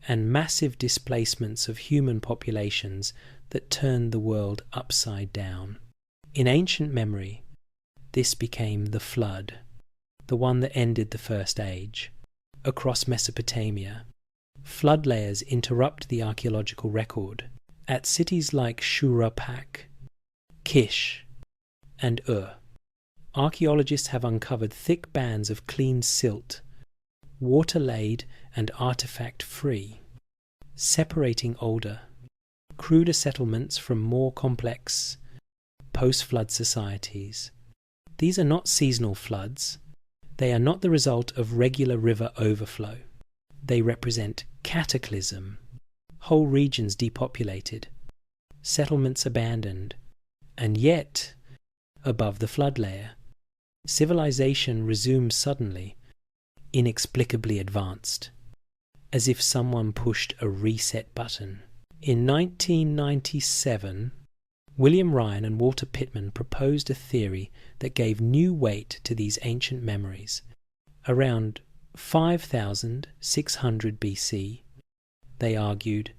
and massive displacements of human populations that turned the world upside down. In ancient memory, this became the flood, the one that ended the First Age. Across Mesopotamia, flood layers interrupt the archaeological record. At cities like Shuruppak, Kish, and archaeologists have uncovered thick bands of clean silt, water-laid and artifact-free, separating older, cruder settlements from more complex, post-flood societies. These are not seasonal floods. They are not the result of regular river overflow. They represent cataclysm, whole regions depopulated, settlements abandoned, and yet, above the flood layer, civilization resumes suddenly, inexplicably advanced, as if someone pushed a reset button. In 1997, William Ryan and Walter Pittman proposed a theory that gave new weight to these ancient memories. Around 5,600 BC, they argued,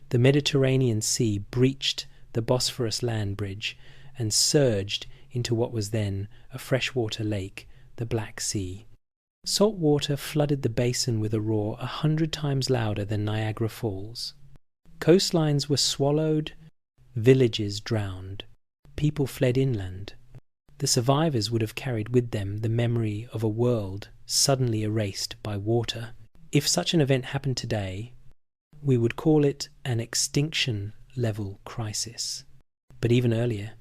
the Mediterranean Sea breached the Bosphorus land bridge and surged into what was then a freshwater lake, the Black Sea. Salt water flooded the basin with a roar 100 times louder than Niagara Falls. Coastlines were swallowed, villages drowned, people fled inland. The survivors would have carried with them the memory of a world suddenly erased by water. If such an event happened today, we would call it an extinction-level crisis. But even earlier,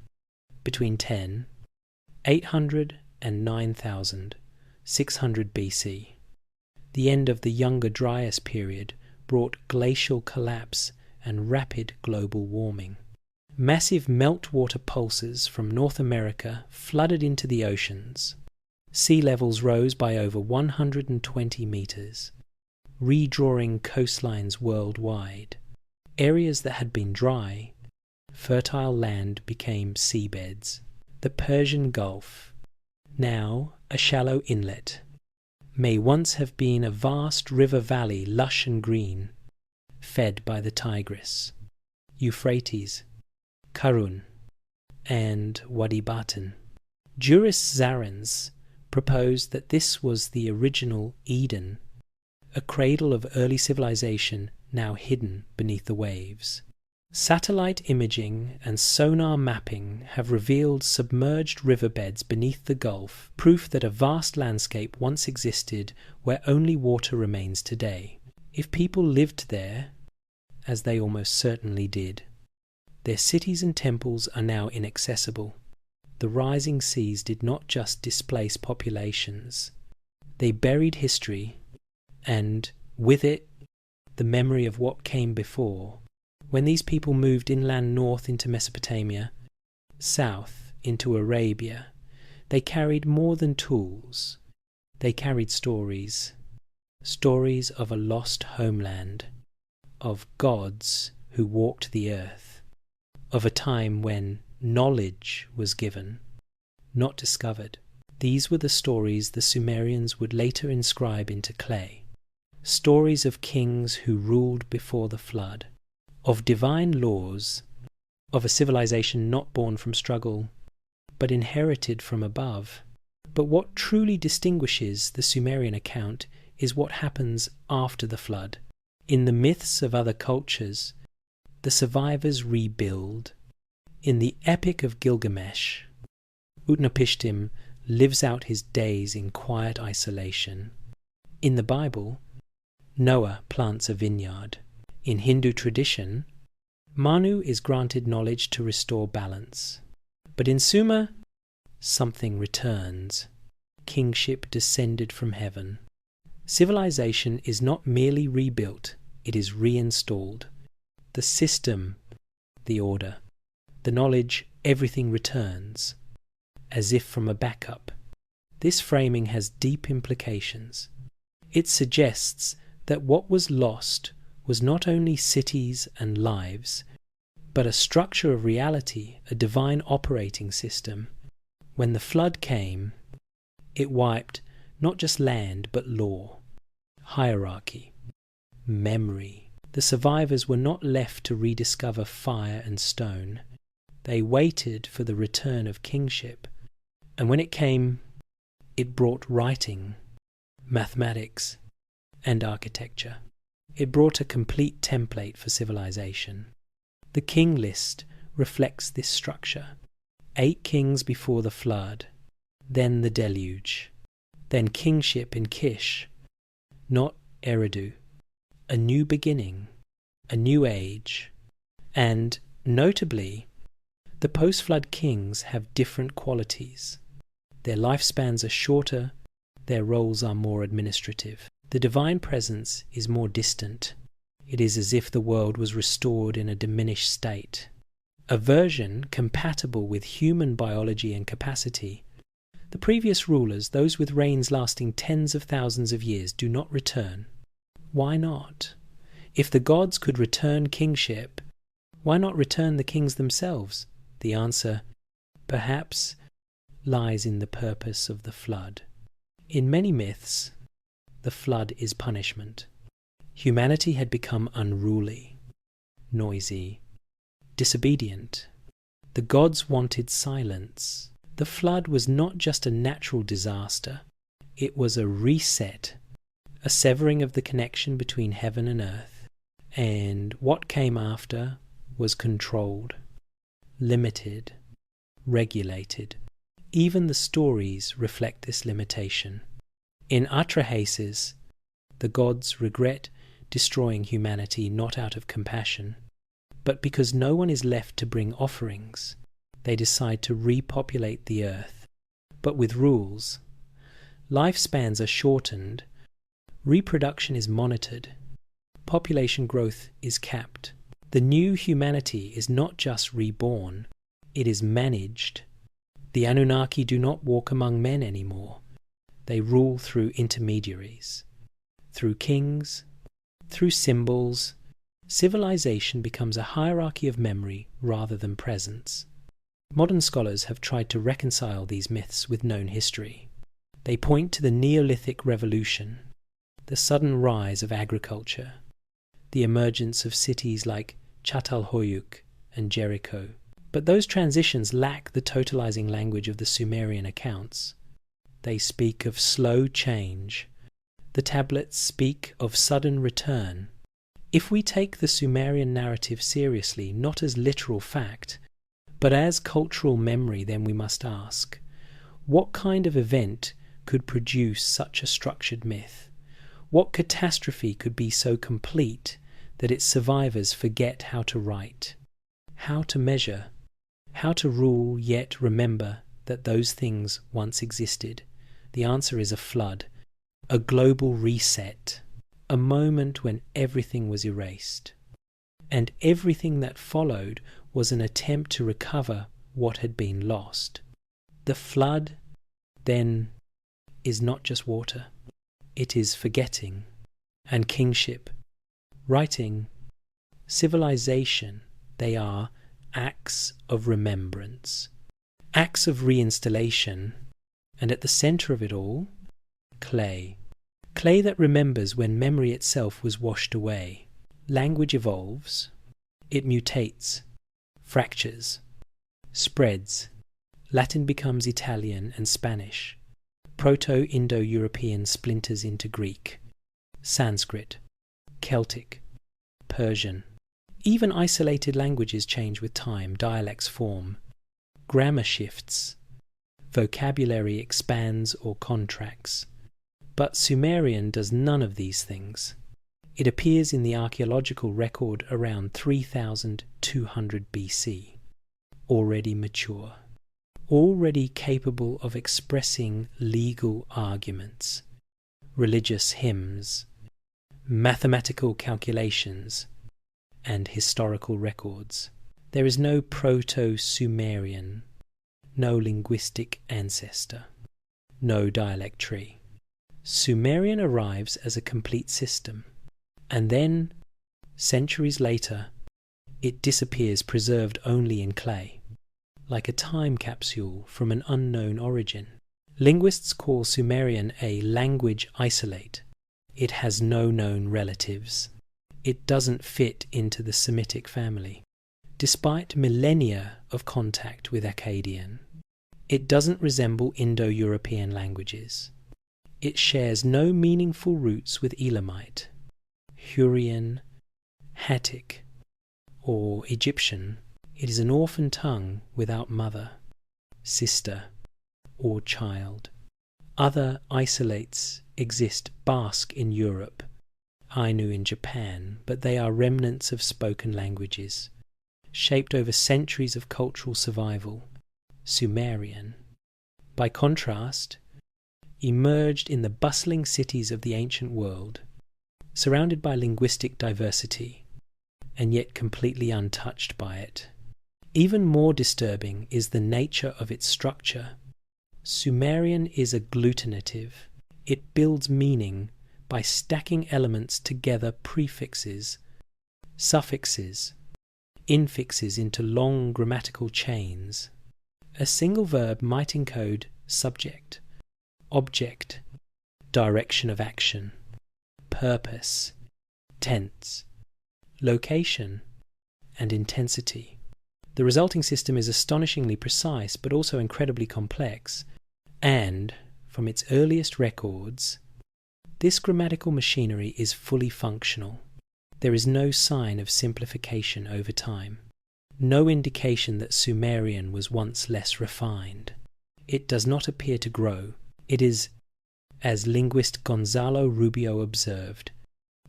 between 800 and 9,600 BC, the end of the Younger Dryas period brought glacial collapse and rapid global warming. Massive meltwater pulses from North America flooded into the oceans. Sea levels rose by over 120 meters, redrawing coastlines worldwide. Areas that had been dry, fertile land became seabeds. The Persian Gulf, now a shallow inlet, may once have been a vast river valley, lush and green, fed by the Tigris, Euphrates, Karun, and Wadi Batan. Jurist Zarens proposed that this was the original Eden, a cradle of early civilization now hidden beneath the waves. Satellite imaging and sonar mapping have revealed submerged riverbeds beneath the Gulf, proof that a vast landscape once existed where only water remains today. If people lived there, as they almost certainly did, their cities and temples are now inaccessible. The rising seas did not just displace populations. They buried history, and, with it, the memory of what came before. When these people moved inland north into Mesopotamia, south into Arabia, they carried more than tools. They carried stories. Stories of a lost homeland, of gods who walked the earth, of a time when knowledge was given, not discovered. These were the stories the Sumerians would later inscribe into clay. Stories of kings who ruled before the flood, of divine laws, of a civilization not born from struggle, but inherited from above. But what truly distinguishes the Sumerian account is what happens after the flood. In the myths of other cultures, the survivors rebuild. In the Epic of Gilgamesh, Utnapishtim lives out his days in quiet isolation. In the Bible, Noah plants a vineyard. In Hindu tradition, Manu is granted knowledge to restore balance. But in Sumer, something returns. Kingship descended from heaven. Civilization is not merely rebuilt, it is reinstalled. The system, the order, the knowledge, everything returns, as if from a backup. This framing has deep implications. It suggests that what was lost was not only cities and lives, but a structure of reality, a divine operating system. When the flood came, it wiped not just land but law, hierarchy, memory. The survivors were not left to rediscover fire and stone. They waited for the return of kingship, and when it came, it brought writing, mathematics, and architecture. It brought a complete template for civilization. The King List reflects this structure. 8 kings before the flood, then the deluge, then kingship in Kish, not Eridu, a new beginning, a new age, and, notably, the post-flood kings have different qualities. Their lifespans are shorter, their roles are more administrative. The divine presence is more distant. It is as if the world was restored in a diminished state. A version compatible with human biology and capacity. The previous rulers, those with reigns lasting tens of thousands of years, do not return. Why not? If the gods could return kingship, why not return the kings themselves? The answer, perhaps, lies in the purpose of the flood. In many myths, the flood is punishment. Humanity had become unruly, noisy, disobedient. The gods wanted silence. The flood was not just a natural disaster, it was a reset, a severing of the connection between heaven and earth. And what came after was controlled, limited, regulated. Even the stories reflect this limitation. In Atrahasis, the gods regret destroying humanity not out of compassion, but because no one is left to bring offerings. They decide to repopulate the earth, but with rules. Lifespans are shortened, reproduction is monitored, population growth is capped. The new humanity is not just reborn, it is managed. The Anunnaki do not walk among men anymore. They rule through intermediaries, through kings, through symbols. Civilization becomes a hierarchy of memory rather than presence. Modern scholars have tried to reconcile these myths with known history. They point to the Neolithic Revolution, the sudden rise of agriculture, the emergence of cities like Çatalhöyük and Jericho. But those transitions lack the totalizing language of the Sumerian accounts. They speak of slow change. The tablets speak of sudden return. If we take the Sumerian narrative seriously, not as literal fact, but as cultural memory, then we must ask, what kind of event could produce such a structured myth? What catastrophe could be so complete that its survivors forget how to write, how to measure, how to rule, yet remember that those things once existed? The answer is a flood, a global reset, a moment when everything was erased. And everything that followed was an attempt to recover what had been lost. The flood, then, is not just water. It is forgetting and kingship, writing, civilization. They are acts of remembrance, acts of reinstallation, and at the center of it all, clay. Clay that remembers when memory itself was washed away. Language evolves, it mutates, fractures, spreads. Latin becomes Italian and Spanish. Proto-Indo-European splinters into Greek, Sanskrit, Celtic, Persian. Even isolated languages change with time, dialects form, grammar shifts, vocabulary expands or contracts. But Sumerian does none of these things. It appears in the archaeological record around 3200 BC, already mature, already capable of expressing legal arguments, religious hymns, mathematical calculations, and historical records. There is no Proto-Sumerian, no linguistic ancestor, no dialect tree. Sumerian arrives as a complete system, and then, centuries later, it disappears preserved only in clay, like a time capsule from an unknown origin. Linguists call Sumerian a language isolate. It has no known relatives. It doesn't fit into the Semitic family. Despite millennia of contact with Akkadian, it doesn't resemble Indo-European languages. It shares no meaningful roots with Elamite, Hurrian, Hattic, or Egyptian. It is an orphan tongue without mother, sister, or child. Other isolates exist Basque in Europe, Ainu in Japan, but they are remnants of spoken languages, shaped over centuries of cultural survival. Sumerian, by contrast, emerged in the bustling cities of the ancient world, surrounded by linguistic diversity, and yet completely untouched by it. Even more disturbing is the nature of its structure. Sumerian is agglutinative. It builds meaning by stacking elements together, prefixes, suffixes, infixes into long grammatical chains. A single verb might encode subject, object, direction of action, purpose, tense, location, and intensity. The resulting system is astonishingly precise but also incredibly complex, and, from its earliest records, this grammatical machinery is fully functional. There is no sign of simplification over time, no indication that Sumerian was once less refined. It does not appear to grow. It is, as linguist Gonzalo Rubio observed,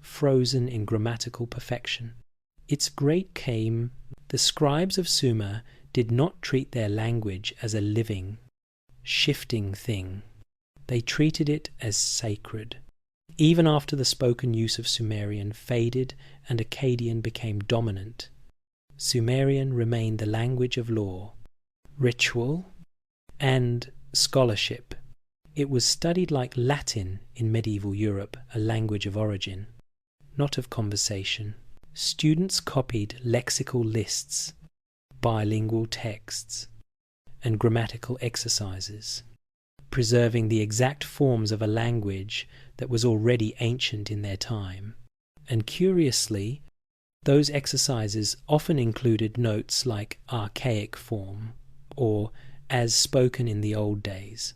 frozen in grammatical perfection. Its great came, the scribes of Sumer did not treat their language as a living, shifting thing. They treated it as sacred. Even after the spoken use of Sumerian faded and Akkadian became dominant, Sumerian remained the language of law, ritual, and scholarship. It was studied like Latin in medieval Europe, a language of origin, not of conversation. Students copied lexical lists, bilingual texts, and grammatical exercises, preserving the exact forms of a language that was already ancient in their time. And curiously, those exercises often included notes like archaic form or as spoken in the old days,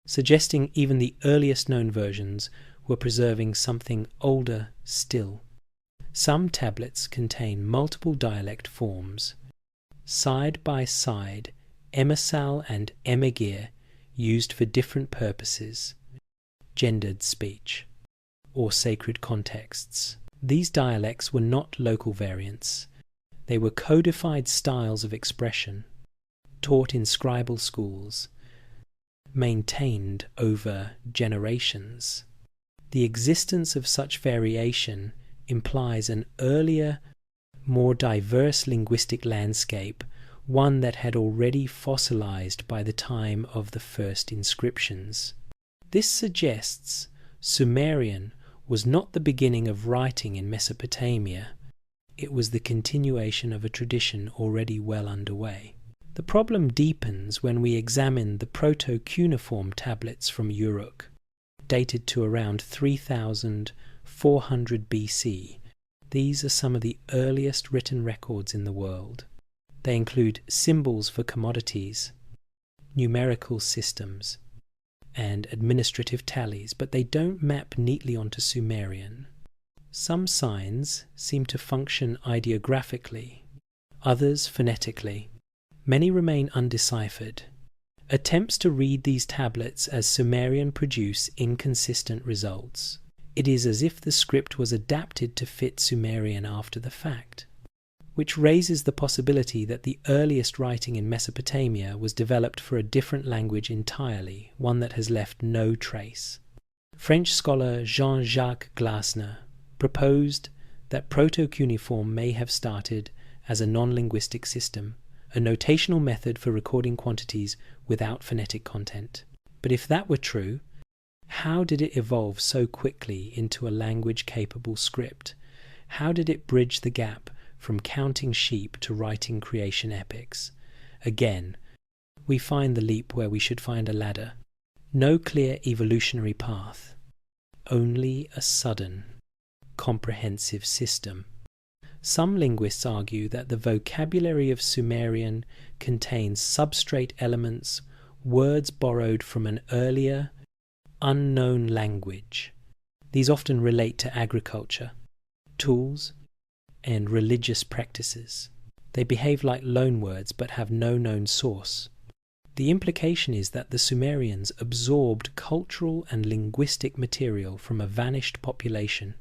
suggesting even the earliest known versions were preserving something older still. Some tablets contain multiple dialect forms, side by side, emissal and emegir used for different purposes, gendered speech, or sacred contexts. These dialects were not local variants. They were codified styles of expression, taught in scribal schools, maintained over generations. The existence of such variation implies an earlier, more diverse linguistic landscape, one that had already fossilized by the time of the first inscriptions. This suggests Sumerian was not the beginning of writing in Mesopotamia. It was the continuation of a tradition already well underway. The problem deepens when we examine the proto-cuneiform tablets from Uruk, dated to around 3400 BC. These are some of the earliest written records in the world. They include symbols for commodities, numerical systems, and administrative tallies, but they don't map neatly onto Sumerian. Some signs seem to function ideographically, others phonetically. Many remain undeciphered. Attempts to read these tablets as Sumerian produce inconsistent results. It is as if the script was adapted to fit Sumerian after the fact, which raises the possibility that the earliest writing in Mesopotamia was developed for a different language entirely, one that has left no trace. French scholar Jean-Jacques Glasner proposed that proto-cuneiform may have started as a non-linguistic system, a notational method for recording quantities without phonetic content. But if that were true, how did it evolve so quickly into a language-capable script? How did it bridge the gap from counting sheep to writing creation epics? Again, we find the leap where we should find a ladder. No clear evolutionary path, only a sudden, comprehensive system. Some linguists argue that the vocabulary of Sumerian contains substrate elements, words borrowed from an earlier, unknown language. These often relate to agriculture, tools, and religious practices. They behave like loanwords but have no known source. The implication is that the Sumerians absorbed cultural and linguistic material from a vanished population,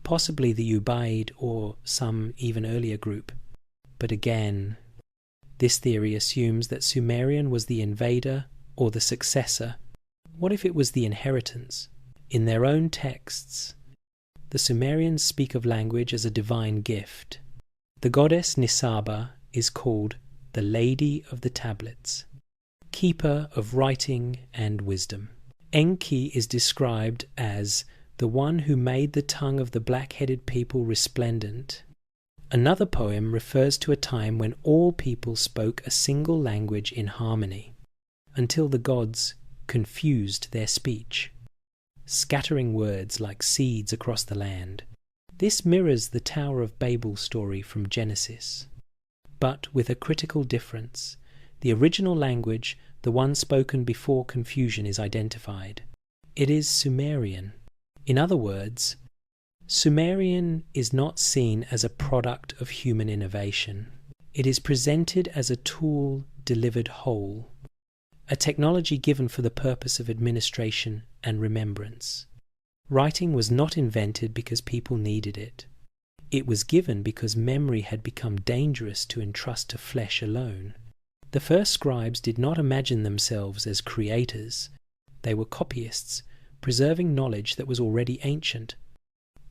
possibly the Ubaid or some even earlier group. But again, this theory assumes that Sumerian was the invader or the successor. What if it was the inheritance? In their own texts, the Sumerians speak of language as a divine gift. The goddess Nisaba is called the Lady of the Tablets, keeper of writing and wisdom. Enki is described as the one who made the tongue of the black-headed people resplendent. Another poem refers to a time when all people spoke a single language in harmony, until the gods confused their speech, scattering words like seeds across the land. This mirrors the Tower of Babel story from Genesis, but with a critical difference. The original language, the one spoken before confusion is identified. It is Sumerian. In other words, Sumerian is not seen as a product of human innovation. It is presented as a tool delivered whole, a technology given for the purpose of administration and remembrance. Writing was not invented because people needed it. It was given because memory had become dangerous to entrust to flesh alone. The first scribes did not imagine themselves as creators. They were copyists, preserving knowledge that was already ancient,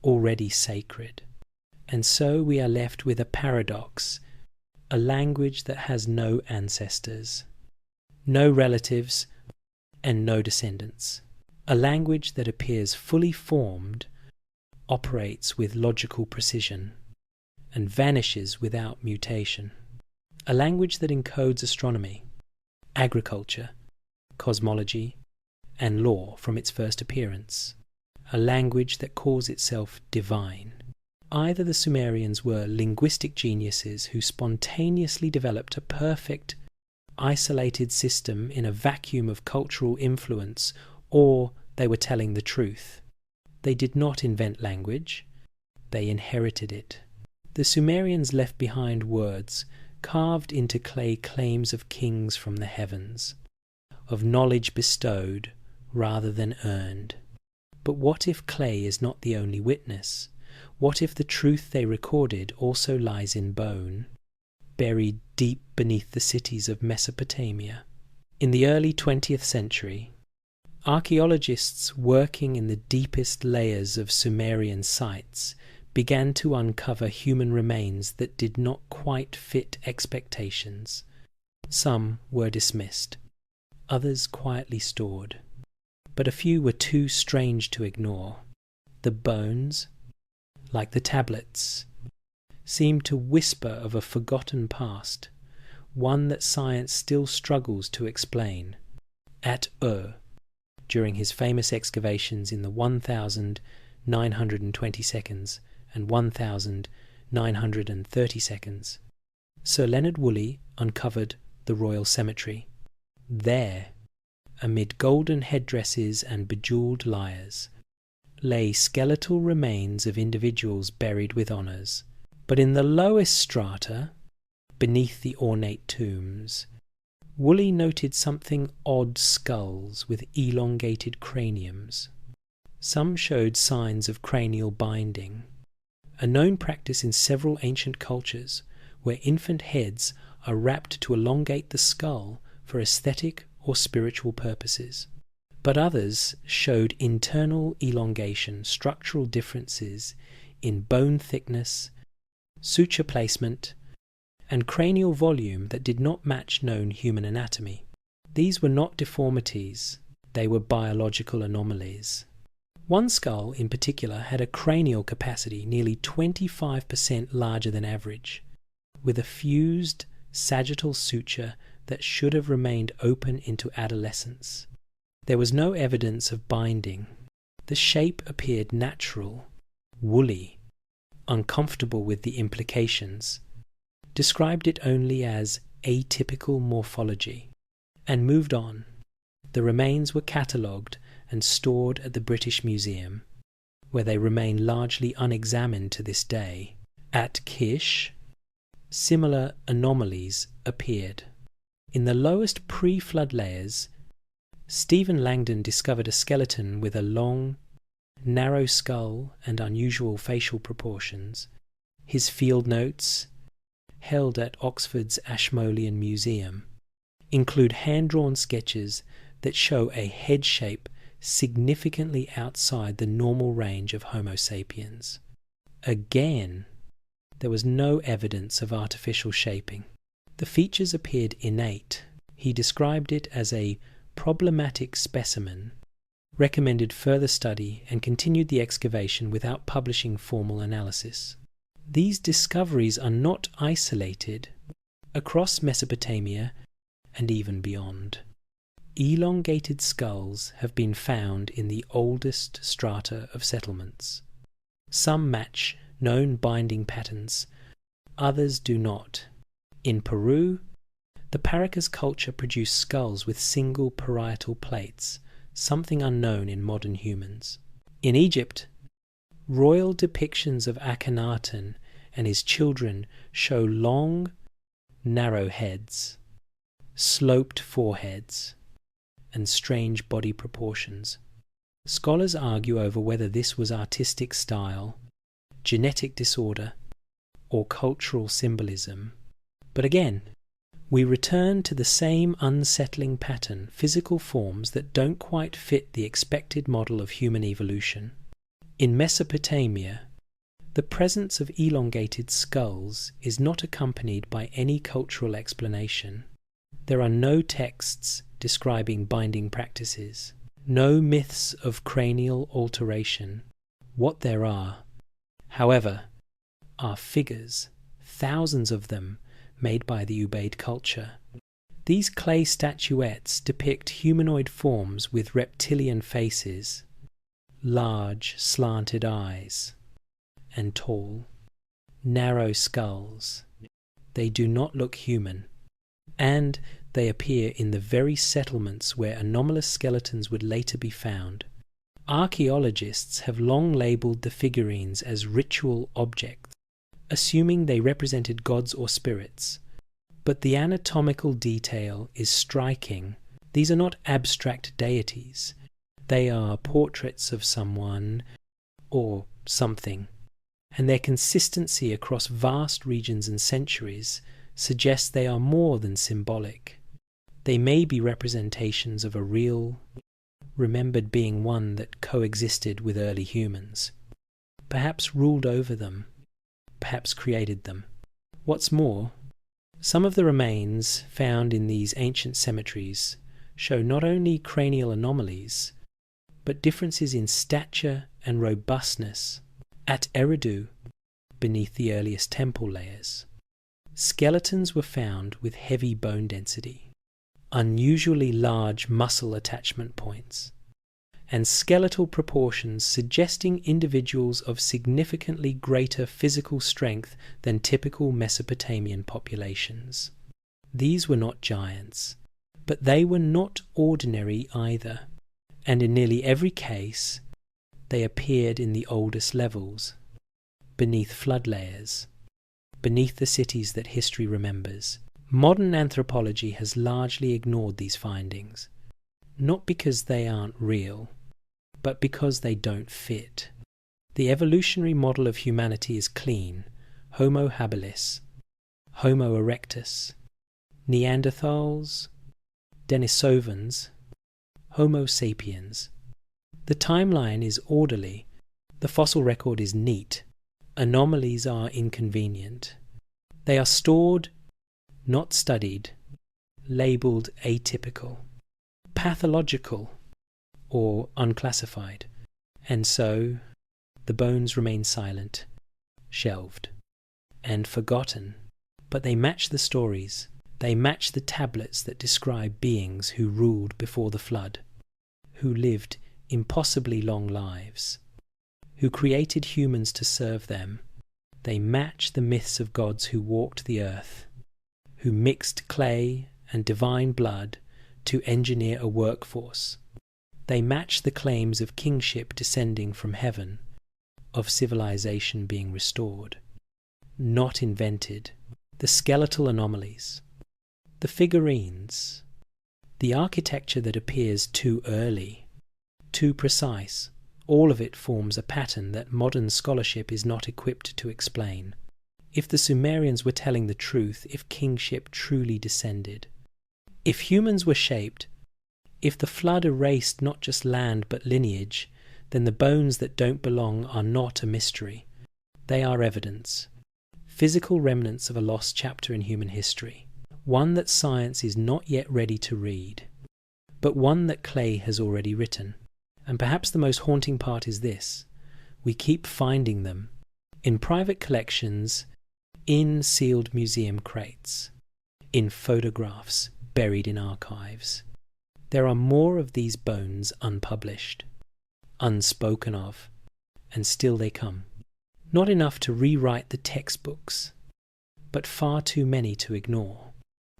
already sacred. And so we are left with a paradox, a language that has no ancestors, no relatives, and no descendants. A language that appears fully formed, operates with logical precision, and vanishes without mutation. A language that encodes astronomy, agriculture, cosmology, and law from its first appearance. A language that calls itself divine. Either the Sumerians were linguistic geniuses who spontaneously developed a perfect, isolated system in a vacuum of cultural influence, or they were telling the truth. They did not invent language, they inherited it. The Sumerians left behind words carved into clay, claims of kings from the heavens, of knowledge bestowed rather than earned. But what if clay is not the only witness? What if the truth they recorded also lies in bone, buried deep beneath the cities of Mesopotamia? In the early 20th century, archaeologists working in the deepest layers of Sumerian sites began to uncover human remains that did not quite fit expectations. Some were dismissed, others quietly stored. But a few were too strange to ignore. The bones, like the tablets, seemed to whisper of a forgotten past, one that science still struggles to explain. At during his famous excavations in the 1,920 seconds and 1,930 seconds, Sir Leonard Woolley uncovered the Royal Cemetery. There, amid golden headdresses and bejewelled lyres, lay skeletal remains of individuals buried with honours, but in the lowest strata, beneath the ornate tombs, Woolley noted something odd skulls with elongated craniums. Some showed signs of cranial binding, a known practice in several ancient cultures where infant heads are wrapped to elongate the skull for aesthetic or spiritual purposes. But others showed internal elongation, structural differences in bone thickness, suture placement, and cranial volume that did not match known human anatomy. These were not deformities, they were biological anomalies. One skull in particular had a cranial capacity nearly 25% larger than average, with a fused sagittal suture that should have remained open into adolescence. There was no evidence of binding. The shape appeared natural, woolly, uncomfortable with the implications, described it only as atypical morphology, and moved on. The remains were catalogued and stored at the British Museum, where they remain largely unexamined to this day. At Kish, similar anomalies appeared. In the lowest pre-flood layers, Stephen Langdon discovered a skeleton with a long, narrow skull and unusual facial proportions. His field notes, held at Oxford's Ashmolean Museum, include hand-drawn sketches that show a head shape significantly outside the normal range of Homo sapiens. Again, there was no evidence of artificial shaping. The features appeared innate. He described it as a problematic specimen, recommended further study, and continued the excavation without publishing formal analysis. These discoveries are not isolated. Across Mesopotamia and even beyond, elongated skulls have been found in the oldest strata of settlements. Some match known binding patterns, others do not. In Peru, the Paracas culture produced skulls with single parietal plates, something unknown in modern humans. In Egypt, royal depictions of Akhenaten and his children show long, narrow heads, sloped foreheads, and strange body proportions. Scholars argue over whether this was artistic style, genetic disorder, or cultural symbolism. But again, we return to the same unsettling pattern, physical forms that don't quite fit the expected model of human evolution. In Mesopotamia, the presence of elongated skulls is not accompanied by any cultural explanation. There are no texts describing binding practices, no myths of cranial alteration. What there are, however, are figures, thousands of them, made by the Ubaid culture. These clay statuettes depict humanoid forms with reptilian faces, large, slanted eyes, and tall, narrow skulls. They do not look human, and they appear in the very settlements where anomalous skeletons would later be found. Archaeologists have long labelled the figurines as ritual objects, assuming they represented gods or spirits. But the anatomical detail is striking. These are not abstract deities. They are portraits of someone or something, and their consistency across vast regions and centuries suggests they are more than symbolic. They may be representations of a real, remembered being, one that coexisted with early humans, perhaps ruled over them, perhaps created them. What's more, some of the remains found in these ancient cemeteries show not only cranial anomalies, but differences in stature and robustness. At Eridu, beneath the earliest temple layers, skeletons were found with heavy bone density, unusually large muscle attachment points, and skeletal proportions suggesting individuals of significantly greater physical strength than typical Mesopotamian populations. These were not giants, but they were not ordinary either, and in nearly every case, They appeared in the oldest levels, beneath flood layers, beneath the cities that history remembers. Modern anthropology has largely ignored these findings, not because they aren't real, but because they don't fit. The evolutionary model of humanity is clean: Homo habilis, Homo erectus, Neanderthals, Denisovans, Homo sapiens. The timeline is orderly, the fossil record is neat, anomalies are inconvenient. They are stored, not studied, labelled atypical, pathological, or unclassified, and so the bones remain silent, shelved, and forgotten. But they match the stories. They match the tablets that describe beings who ruled before the flood, who lived impossibly long lives, who created humans to serve them. They match the myths of gods who walked the earth, who mixed clay and divine blood to engineer a workforce. They match the claims of kingship descending from heaven, of civilization being restored, not invented. The skeletal anomalies, the figurines, the architecture that appears too early, too precise, all of it forms a pattern that modern scholarship is not equipped to explain. If the Sumerians were telling the truth, if kingship truly descended, if humans were shaped, if the flood erased not just land but lineage, then the bones that don't belong are not a mystery. They are evidence. Physical remnants of a lost chapter in human history, one that science is not yet ready to read, but one that clay has already written. And perhaps the most haunting part is this: we keep finding them, in private collections, in sealed museum crates, in photographs buried in archives. There are more of these bones unpublished, unspoken of, and still they come. Not enough to rewrite the textbooks, but far too many to ignore,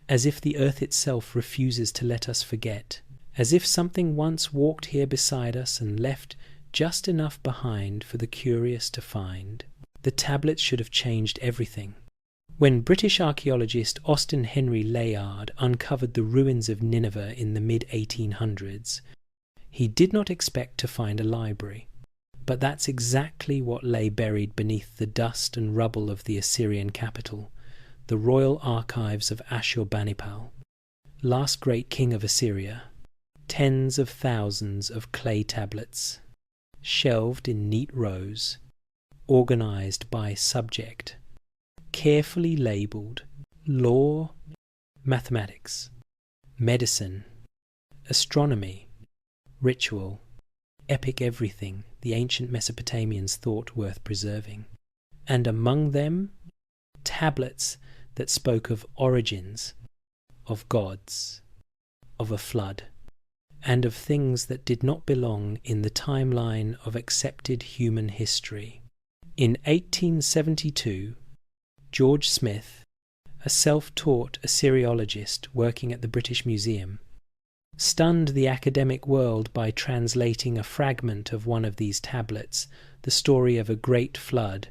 as if the earth itself refuses to let us forget, as if something once walked here beside us and left just enough behind for the curious to find. The tablets should have changed everything. When British archaeologist Austen Henry Layard uncovered the ruins of Nineveh in the mid-1800s, he did not expect to find a library. But that's exactly what lay buried beneath the dust and rubble of the Assyrian capital, the royal archives of Ashurbanipal, last great king of Assyria. Tens of thousands of clay tablets, shelved in neat rows, organized by subject, carefully labeled: law, mathematics, medicine, astronomy, ritual, epic everything the ancient Mesopotamians thought worth preserving. And among them, tablets that spoke of origins, of gods, of a flood, and of things that did not belong in the timeline of accepted human history. In 1872, George Smith, a self-taught Assyriologist working at the British Museum, stunned the academic world by translating a fragment of one of these tablets, the story of a great flood,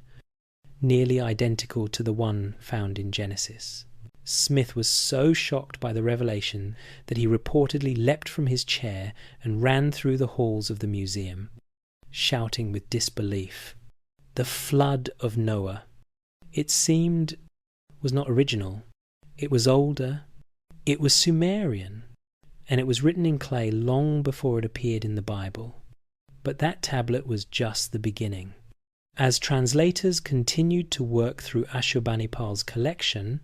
nearly identical to the one found in Genesis. Smith was so shocked by the revelation that he reportedly leapt from his chair and ran through the halls of the museum, shouting with disbelief, "The flood of Noah!" It seemed was not original. It was older. It was Sumerian. And it was written in clay long before it appeared in the Bible. But that tablet was just the beginning. As translators continued to work through Ashurbanipal's collection,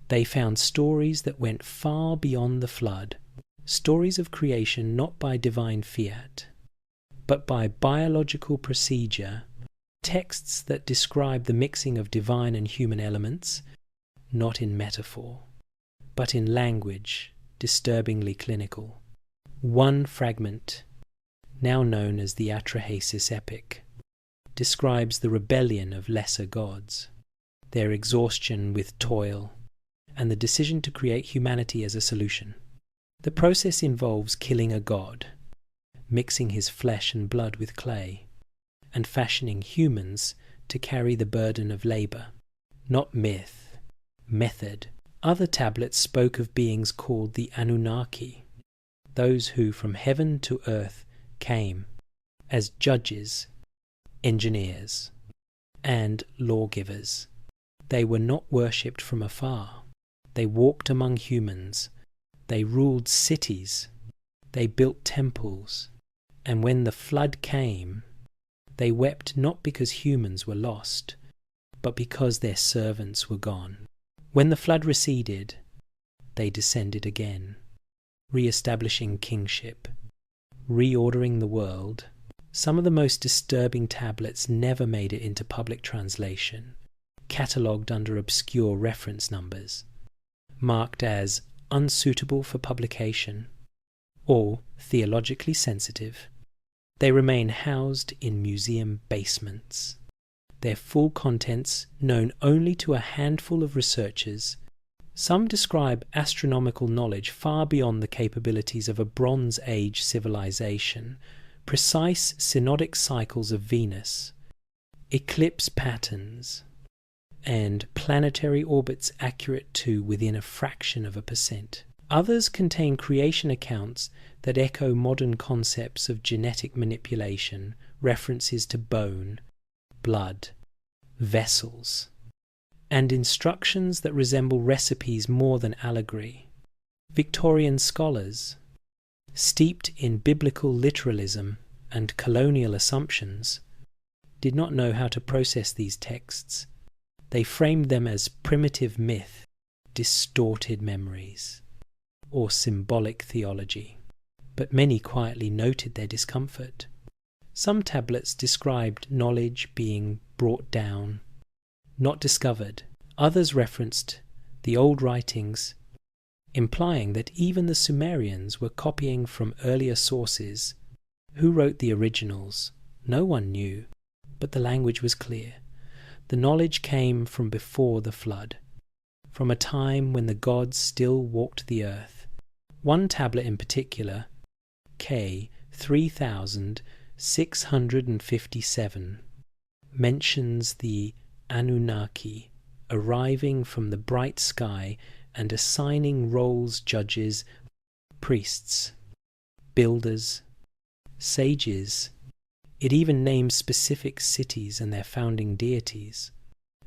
they found stories that went far beyond the flood, stories of creation not by divine fiat, but by biological procedure, texts that describe the mixing of divine and human elements, not in metaphor, but in language disturbingly clinical. One fragment, now known as the Atrahasis epic, describes the rebellion of lesser gods, their exhaustion with toil, and the decision to create humanity as a solution. The process involves killing a god, mixing his flesh and blood with clay, and fashioning humans to carry the burden of labor. Not myth, method. Other tablets spoke of beings called the Anunnaki, those who from heaven to earth came as judges, engineers, and lawgivers. They were not worshipped from afar. They walked among humans. They ruled cities. They built temples. And when the flood came, they wept not because humans were lost, but because their servants were gone. When the flood receded, they descended again, re-establishing kingship, reordering the world. Some of the most disturbing tablets never made it into public translation, catalogued under obscure reference numbers, marked as unsuitable for publication or theologically sensitive. They remain housed in museum basements, their full contents known only to a handful of researchers. Some describe astronomical knowledge far beyond the capabilities of a Bronze Age civilization, precise synodic cycles of Venus, eclipse patterns, and planetary orbits accurate to within a fraction of a percent. Others contain creation accounts that echo modern concepts of genetic manipulation, references to bone, blood, vessels, and instructions that resemble recipes more than allegory. Victorian scholars, steeped in biblical literalism and colonial assumptions, did not know how to process these texts. They framed them as primitive myth, distorted memories, or symbolic theology. But many quietly noted their discomfort. Some tablets described knowledge being brought down, not discovered. Others referenced the old writings, implying that even the Sumerians were copying from earlier sources. Who wrote the originals? No one knew, but the language was clear. The knowledge came from before the flood, from a time when the gods still walked the earth. One tablet in particular, K 3657, mentions the Anunnaki arriving from the bright sky and assigning roles: judges, priests, builders, sages. It even names specific cities and their founding deities.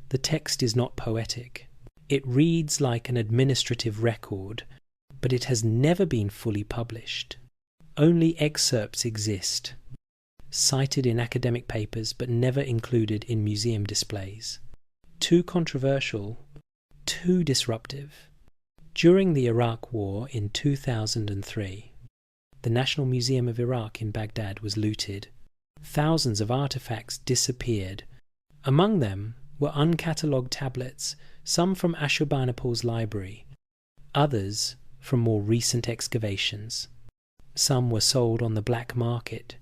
The text is not poetic. It reads like an administrative record, but it has never been fully published. Only excerpts exist, cited in academic papers but never included in museum displays. Too controversial, too disruptive. During the Iraq War in 2003, the National Museum of Iraq in Baghdad was looted. Thousands of artifacts disappeared. Among them were uncatalogued tablets, some from Ashurbanipal's library, others from more recent excavations. Some were sold on the black market.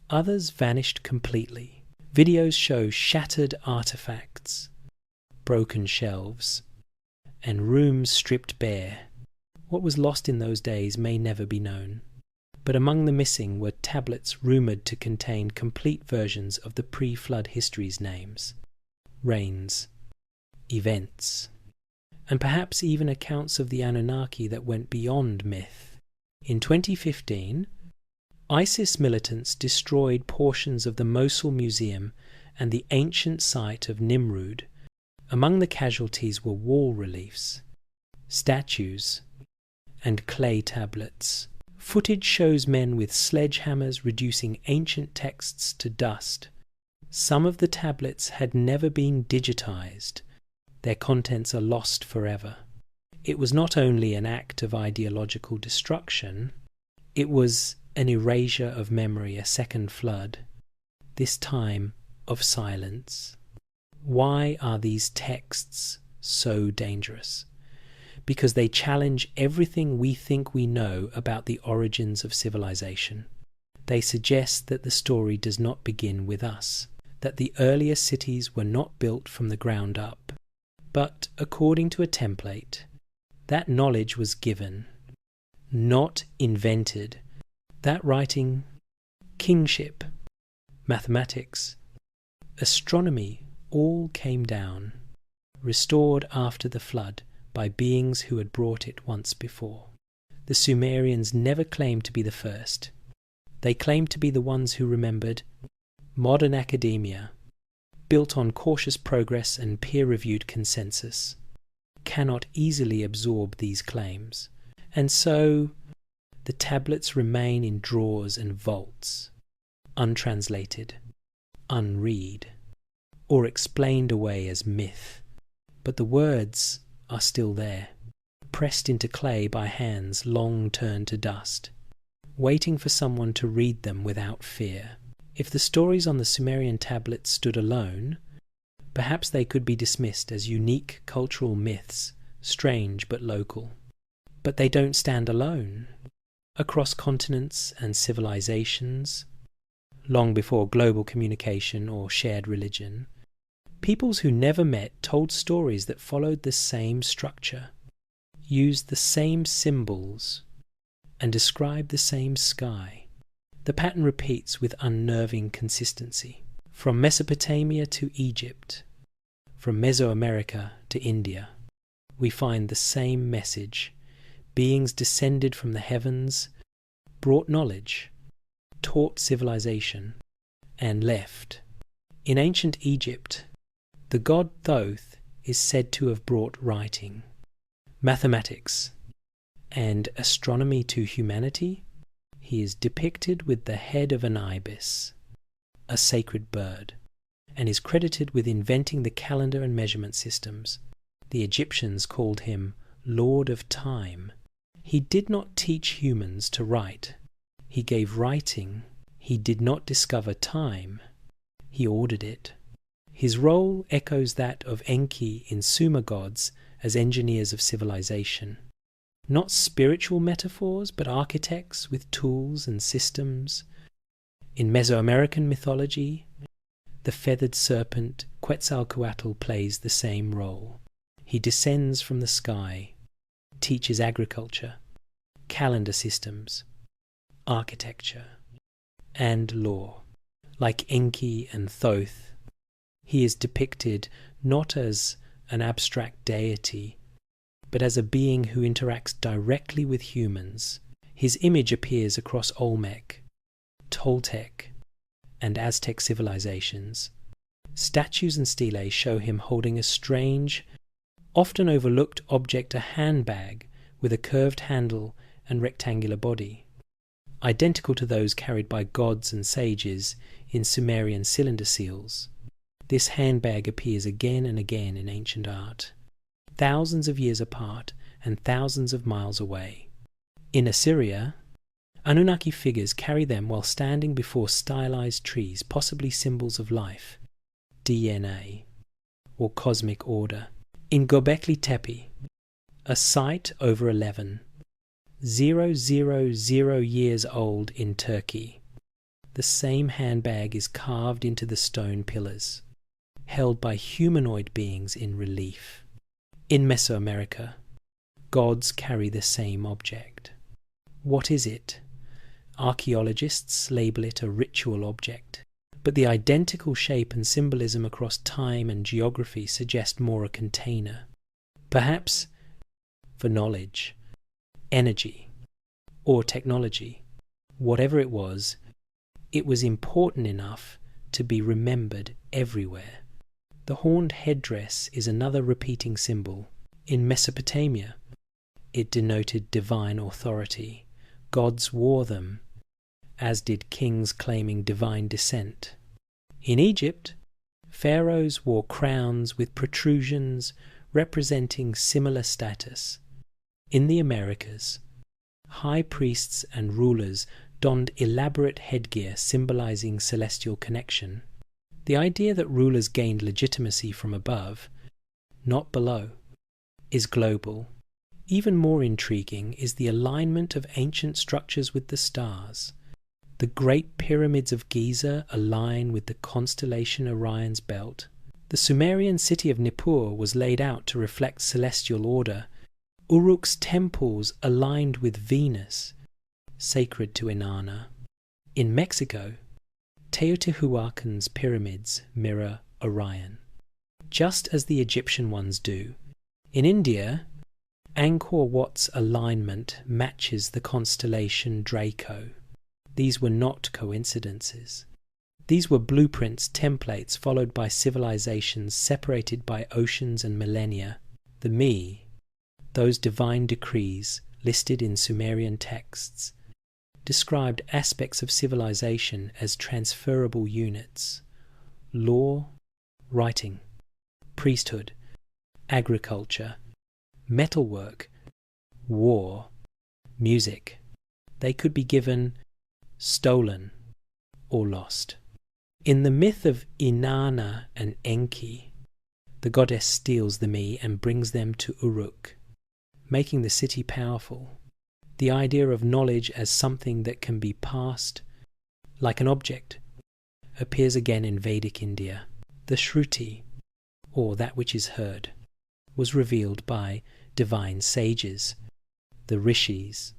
Others vanished completely. Videos show shattered artifacts, broken shelves, and rooms stripped bare. What was lost in those days may never be known. But among the missing were tablets rumoured to contain complete versions of the pre-flood history's names, reigns, events, and perhaps even accounts of the Anunnaki that went beyond myth. In 2015, ISIS militants destroyed portions of the Mosul Museum and the ancient site of Nimrud. Among the casualties were wall reliefs, statues, and clay tablets. Footage shows men with sledgehammers reducing ancient texts to dust. Some of the tablets had never been digitized. Their contents are lost forever. It was not only an act of ideological destruction, it was an erasure of memory, a second flood, this time of silence. Why are these texts so dangerous? Because they challenge everything we think we know about the origins of civilization. They suggest that the story does not begin with us, that the earlier cities were not built from the ground up, but according to a template. That knowledge was given, not invented. That writing, kingship, mathematics, astronomy all came down, restored after the flood by beings who had brought it once before. The Sumerians never claimed to be the first. They claimed to be the ones who remembered. Modern academia, built on cautious progress and peer-reviewed consensus, cannot easily absorb these claims, and so the tablets remain in drawers and vaults, untranslated, unread, or explained away as myth. But the words are still there, pressed into clay by hands long turned to dust, waiting for someone to read them without fear. If the stories on the Sumerian tablets stood alone, perhaps they could be dismissed as unique cultural myths, strange but local. But they don't stand alone. Across continents and civilizations, long before global communication or shared religion, peoples who never met told stories that followed the same structure, used the same symbols, and described the same sky. The pattern repeats with unnerving consistency. From Mesopotamia to Egypt, from Mesoamerica to India, we find the same message. Beings descended from the heavens, brought knowledge, taught civilization, and left. In ancient Egypt, the god Thoth is said to have brought writing, mathematics, and astronomy to humanity. He is depicted with the head of an ibis, a sacred bird, and is credited with inventing the calendar and measurement systems. The Egyptians called him Lord of Time. He did not teach humans to write. He gave writing. He did not discover time. He ordered it. His role echoes that of Enki in Sumer gods as engineers of civilization. Not spiritual metaphors, but architects with tools and systems. In Mesoamerican mythology, the feathered serpent Quetzalcoatl plays the same role. He descends from the sky, teaches agriculture, calendar systems, architecture, and law. Like Enki and Thoth, he is depicted not as an abstract deity, but as a being who interacts directly with humans. His image appears across Olmec, Toltec, and Aztec civilizations. Statues and stelae show him holding a strange, often overlooked object, a handbag with a curved handle and rectangular body, identical to those carried by gods and sages in Sumerian cylinder seals. This handbag appears again and again in ancient art, thousands of years apart and thousands of miles away. In Assyria, Anunnaki figures carry them while standing before stylized trees, possibly symbols of life, DNA, or cosmic order. In Göbekli Tepe, a site over 11,000 years old in Turkey, the same handbag is carved into the stone pillars, held by humanoid beings in relief. In Mesoamerica, gods carry the same object. What is it? Archaeologists label it a ritual object, but the identical shape and symbolism across time and geography suggest more a container. Perhaps for knowledge, energy, or technology. Whatever it was important enough to be remembered everywhere. The horned headdress is another repeating symbol. In Mesopotamia, it denoted divine authority. Gods wore them, as did kings claiming divine descent. In Egypt, pharaohs wore crowns with protrusions representing similar status. In the Americas, high priests and rulers donned elaborate headgear symbolizing celestial connection. The idea that rulers gained legitimacy from above, not below, is global. Even more intriguing is the alignment of ancient structures with the stars. The Great Pyramids of Giza align with the constellation Orion's belt. The Sumerian city of Nippur was laid out to reflect celestial order. Uruk's temples aligned with Venus, sacred to Inanna. In Mexico, Teotihuacan's pyramids mirror Orion, just as the Egyptian ones do. In India, Angkor Wat's alignment matches the constellation Draco. These were not coincidences. These were blueprints, templates followed by civilizations separated by oceans and millennia. The Me, those divine decrees listed in Sumerian texts, described aspects of civilization as transferable units: law, writing, priesthood, agriculture, metalwork, war, music. They could be given, stolen, or lost. In the myth of Inanna and Enki, the goddess steals the Me and brings them to Uruk, making the city powerful. The idea of knowledge as something that can be passed, like an object, appears again in Vedic India. The Shruti, or that which is heard, was revealed by divine sages, the Rishis,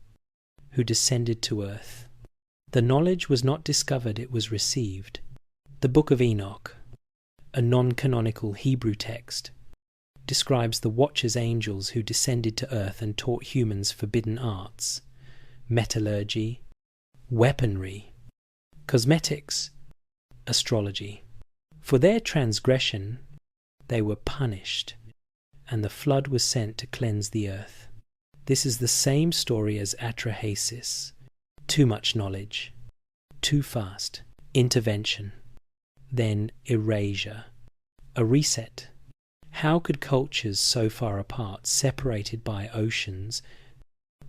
who descended to earth. The knowledge was not discovered, it was received. The Book of Enoch, a non-canonical Hebrew text, describes the Watcher's angels who descended to earth and taught humans forbidden arts, metallurgy, weaponry, cosmetics, astrology. For their transgression, they were punished, and the flood was sent to cleanse the earth. This is the same story as atrahasis: too much knowledge, too fast, intervention, then erasure, a reset. How could cultures so far apart, separated by oceans,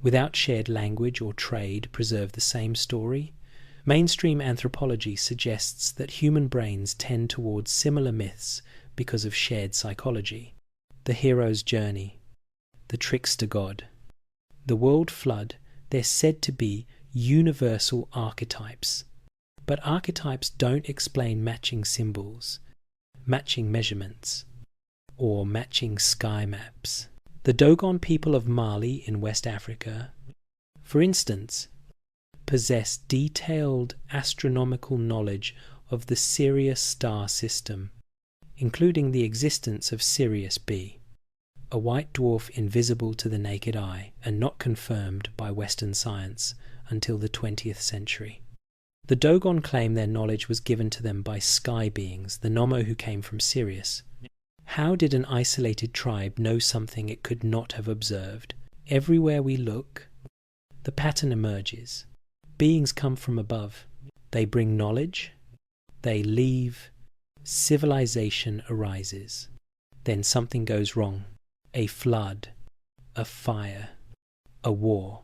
without shared language or trade, preserve the same story? Mainstream anthropology suggests that human brains tend towards similar myths because of shared psychology. The hero's journey, the trickster god, the world flood, they're said to be universal archetypes. But archetypes don't explain matching symbols, matching measurements, or matching sky maps. The Dogon people of Mali in West Africa, for instance, possess detailed astronomical knowledge of the Sirius star system, including the existence of Sirius B, a white dwarf invisible to the naked eye and not confirmed by Western science until the 20th century. The Dogon claim their knowledge was given to them by sky beings, the Nommo who came from Sirius. How did an isolated tribe know something it could not have observed? Everywhere we look, the pattern emerges. Beings come from above. They bring knowledge. They leave. Civilization arises. Then something goes wrong. A flood. A fire. A war.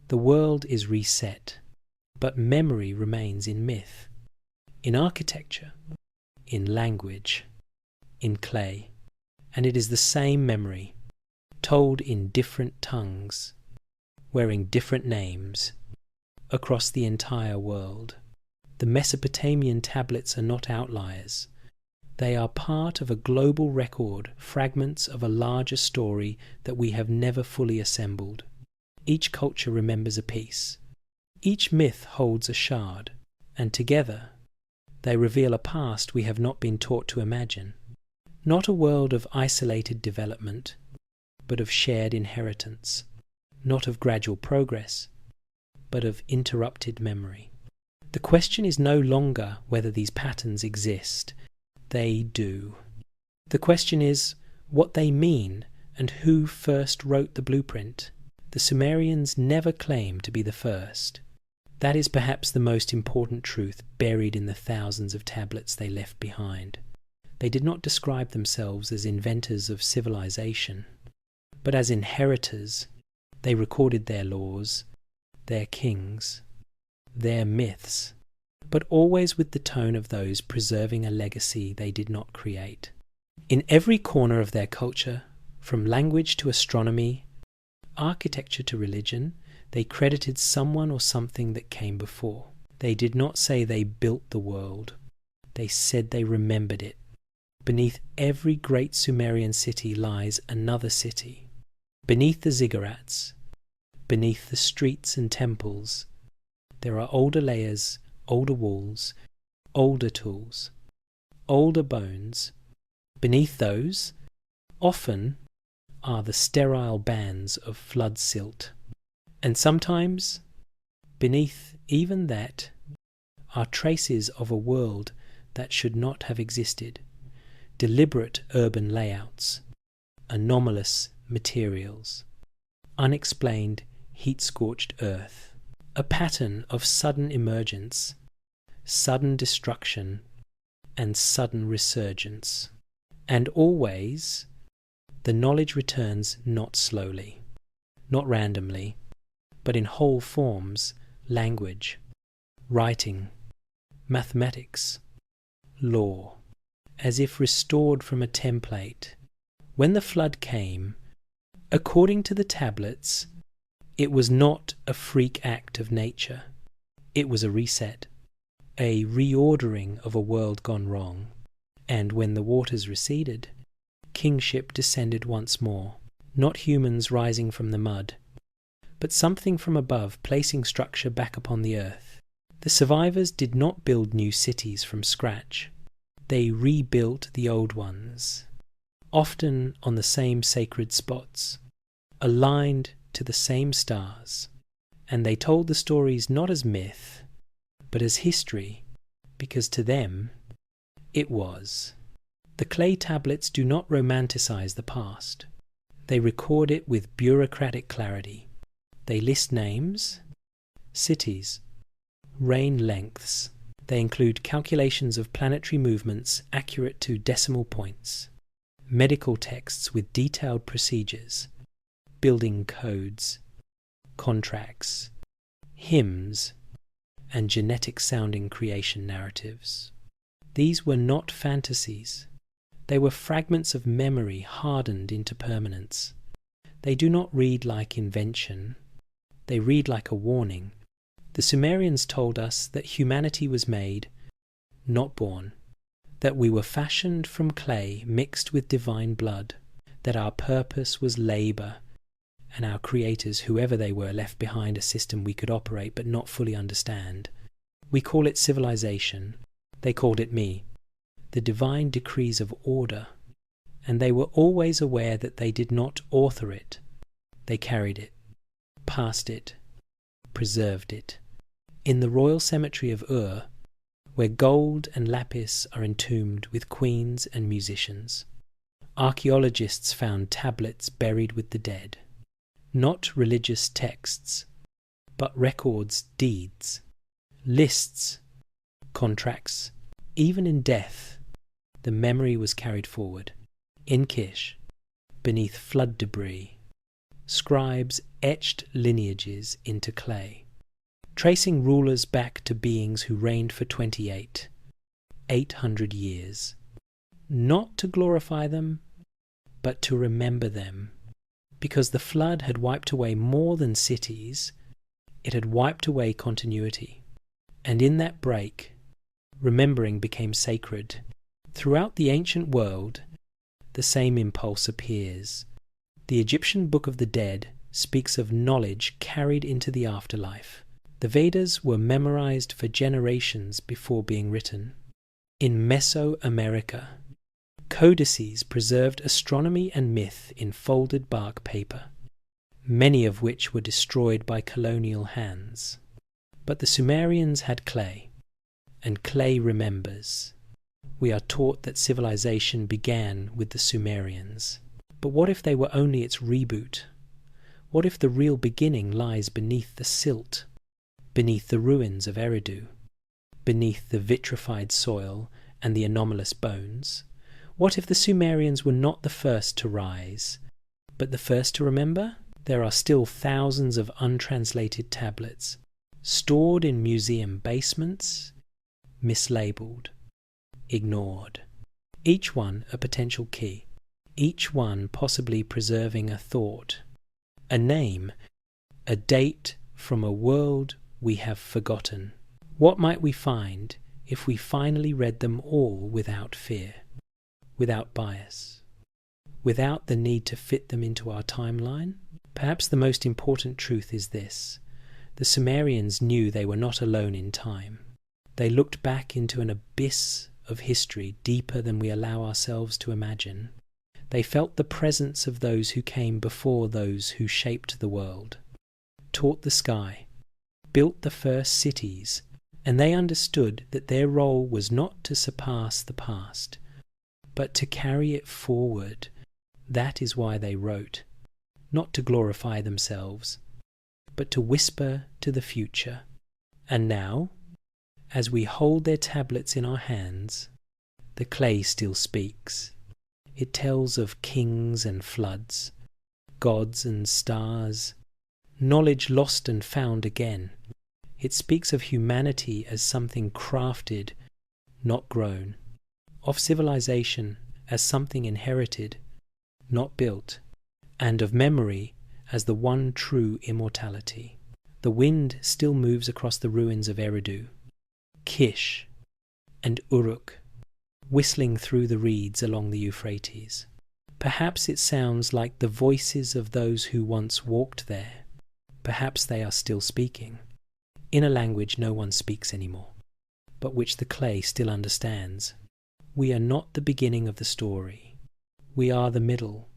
The world is reset. But memory remains in myth, in architecture, in language, in clay. And it is the same memory, told in different tongues, wearing different names, across the entire world. The Mesopotamian tablets are not outliers. They are part of a global record, fragments of a larger story that we have never fully assembled. Each culture remembers a piece. Each myth holds a shard, and together they reveal a past we have not been taught to imagine. Not a world of isolated development, but of shared inheritance. Not of gradual progress, but of interrupted memory. The question is no longer whether these patterns exist. They do. The question is what they mean and who first wrote the blueprint. The Sumerians never claimed to be the first. That is perhaps the most important truth buried in the thousands of tablets they left behind. They did not describe themselves as inventors of civilization, but as inheritors. They recorded their laws, their kings, their myths, but always with the tone of those preserving a legacy they did not create. In every corner of their culture, from language to astronomy, architecture to religion, they credited someone or something that came before. They did not say they built the world. They said they remembered it. Beneath every great Sumerian city lies another city. Beneath the ziggurats, beneath the streets and temples, there are older layers, older walls, older tools, older bones. Beneath those, often, are the sterile bands of flood silt. And sometimes, beneath even that, are traces of a world that should not have existed, deliberate urban layouts, anomalous materials, unexplained heat-scorched earth, a pattern of sudden emergence, sudden destruction, and sudden resurgence. And always, the knowledge returns not slowly, not randomly, but in whole forms, language, writing, mathematics, law, as if restored from a template. When the flood came, according to the tablets, it was not a freak act of nature. It was a reset, a reordering of a world gone wrong. And when the waters receded, kingship descended once more, not humans rising from the mud, but something from above placing structure back upon the earth. The survivors did not build new cities from scratch. They rebuilt the old ones, often on the same sacred spots, aligned to the same stars, and they told the stories not as myth, but as history, because to them it was. The clay tablets do not romanticize the past. They record it with bureaucratic clarity. They list names, cities, reign lengths. They include calculations of planetary movements accurate to decimal points, medical texts with detailed procedures, building codes, contracts, hymns, and genetic-sounding creation narratives. These were not fantasies. They were fragments of memory hardened into permanence. They do not read like invention. They read like a warning. The Sumerians told us that humanity was made, not born, that we were fashioned from clay mixed with divine blood, that our purpose was labor, and our creators, whoever they were, left behind a system we could operate but not fully understand. We call it civilization. They called it me. The divine decrees of order, and they were always aware that they did not author it. They carried it, passed it, preserved it. In the royal cemetery of Ur, where gold and lapis are entombed with queens and musicians, archaeologists found tablets buried with the dead. Not religious texts, but records, deeds, lists, contracts. Even in death, the memory was carried forward. In Kish, beneath flood debris, scribes etched lineages into clay, tracing rulers back to beings who reigned for 800 years, not to glorify them, but to remember them, because the flood had wiped away more than cities, it had wiped away continuity. And in that break, remembering became sacred. Throughout the ancient world, the same impulse appears. The Egyptian Book of the Dead speaks of knowledge carried into the afterlife. The Vedas were memorized for generations before being written. In Mesoamerica, codices preserved astronomy and myth in folded bark paper, many of which were destroyed by colonial hands. But the Sumerians had clay, and clay remembers. We are taught that civilization began with the Sumerians. But what if they were only its reboot? What if the real beginning lies beneath the silt, beneath the ruins of Eridu, beneath the vitrified soil and the anomalous bones? What if the Sumerians were not the first to rise, but the first to remember? There are still thousands of untranslated tablets, stored in museum basements, mislabeled, ignored. Each one a potential key, each one possibly preserving a thought, a name, a date from a world we have forgotten. What might we find if we finally read them all without fear, without bias, without the need to fit them into our timeline? Perhaps the most important truth is this: the Sumerians knew they were not alone in time. They looked back into an abyss of history deeper than we allow ourselves to imagine. They felt the presence of those who came before those who shaped the world, taught the sky, built the first cities, and they understood that their role was not to surpass the past, but to carry it forward. That is why they wrote, not to glorify themselves, but to whisper to the future. And now, as we hold their tablets in our hands, the clay still speaks. It tells of kings and floods, gods and stars, knowledge lost and found again. It speaks of humanity as something crafted, not grown, of civilization as something inherited, not built, and of memory as the one true immortality. The wind still moves across the ruins of Eridu, Kish, and Uruk, whistling through the reeds along the Euphrates. Perhaps it sounds like the voices of those who once walked there. Perhaps they are still speaking, in a language no one speaks anymore, but which the clay still understands. We are not the beginning of the story. We are the middle,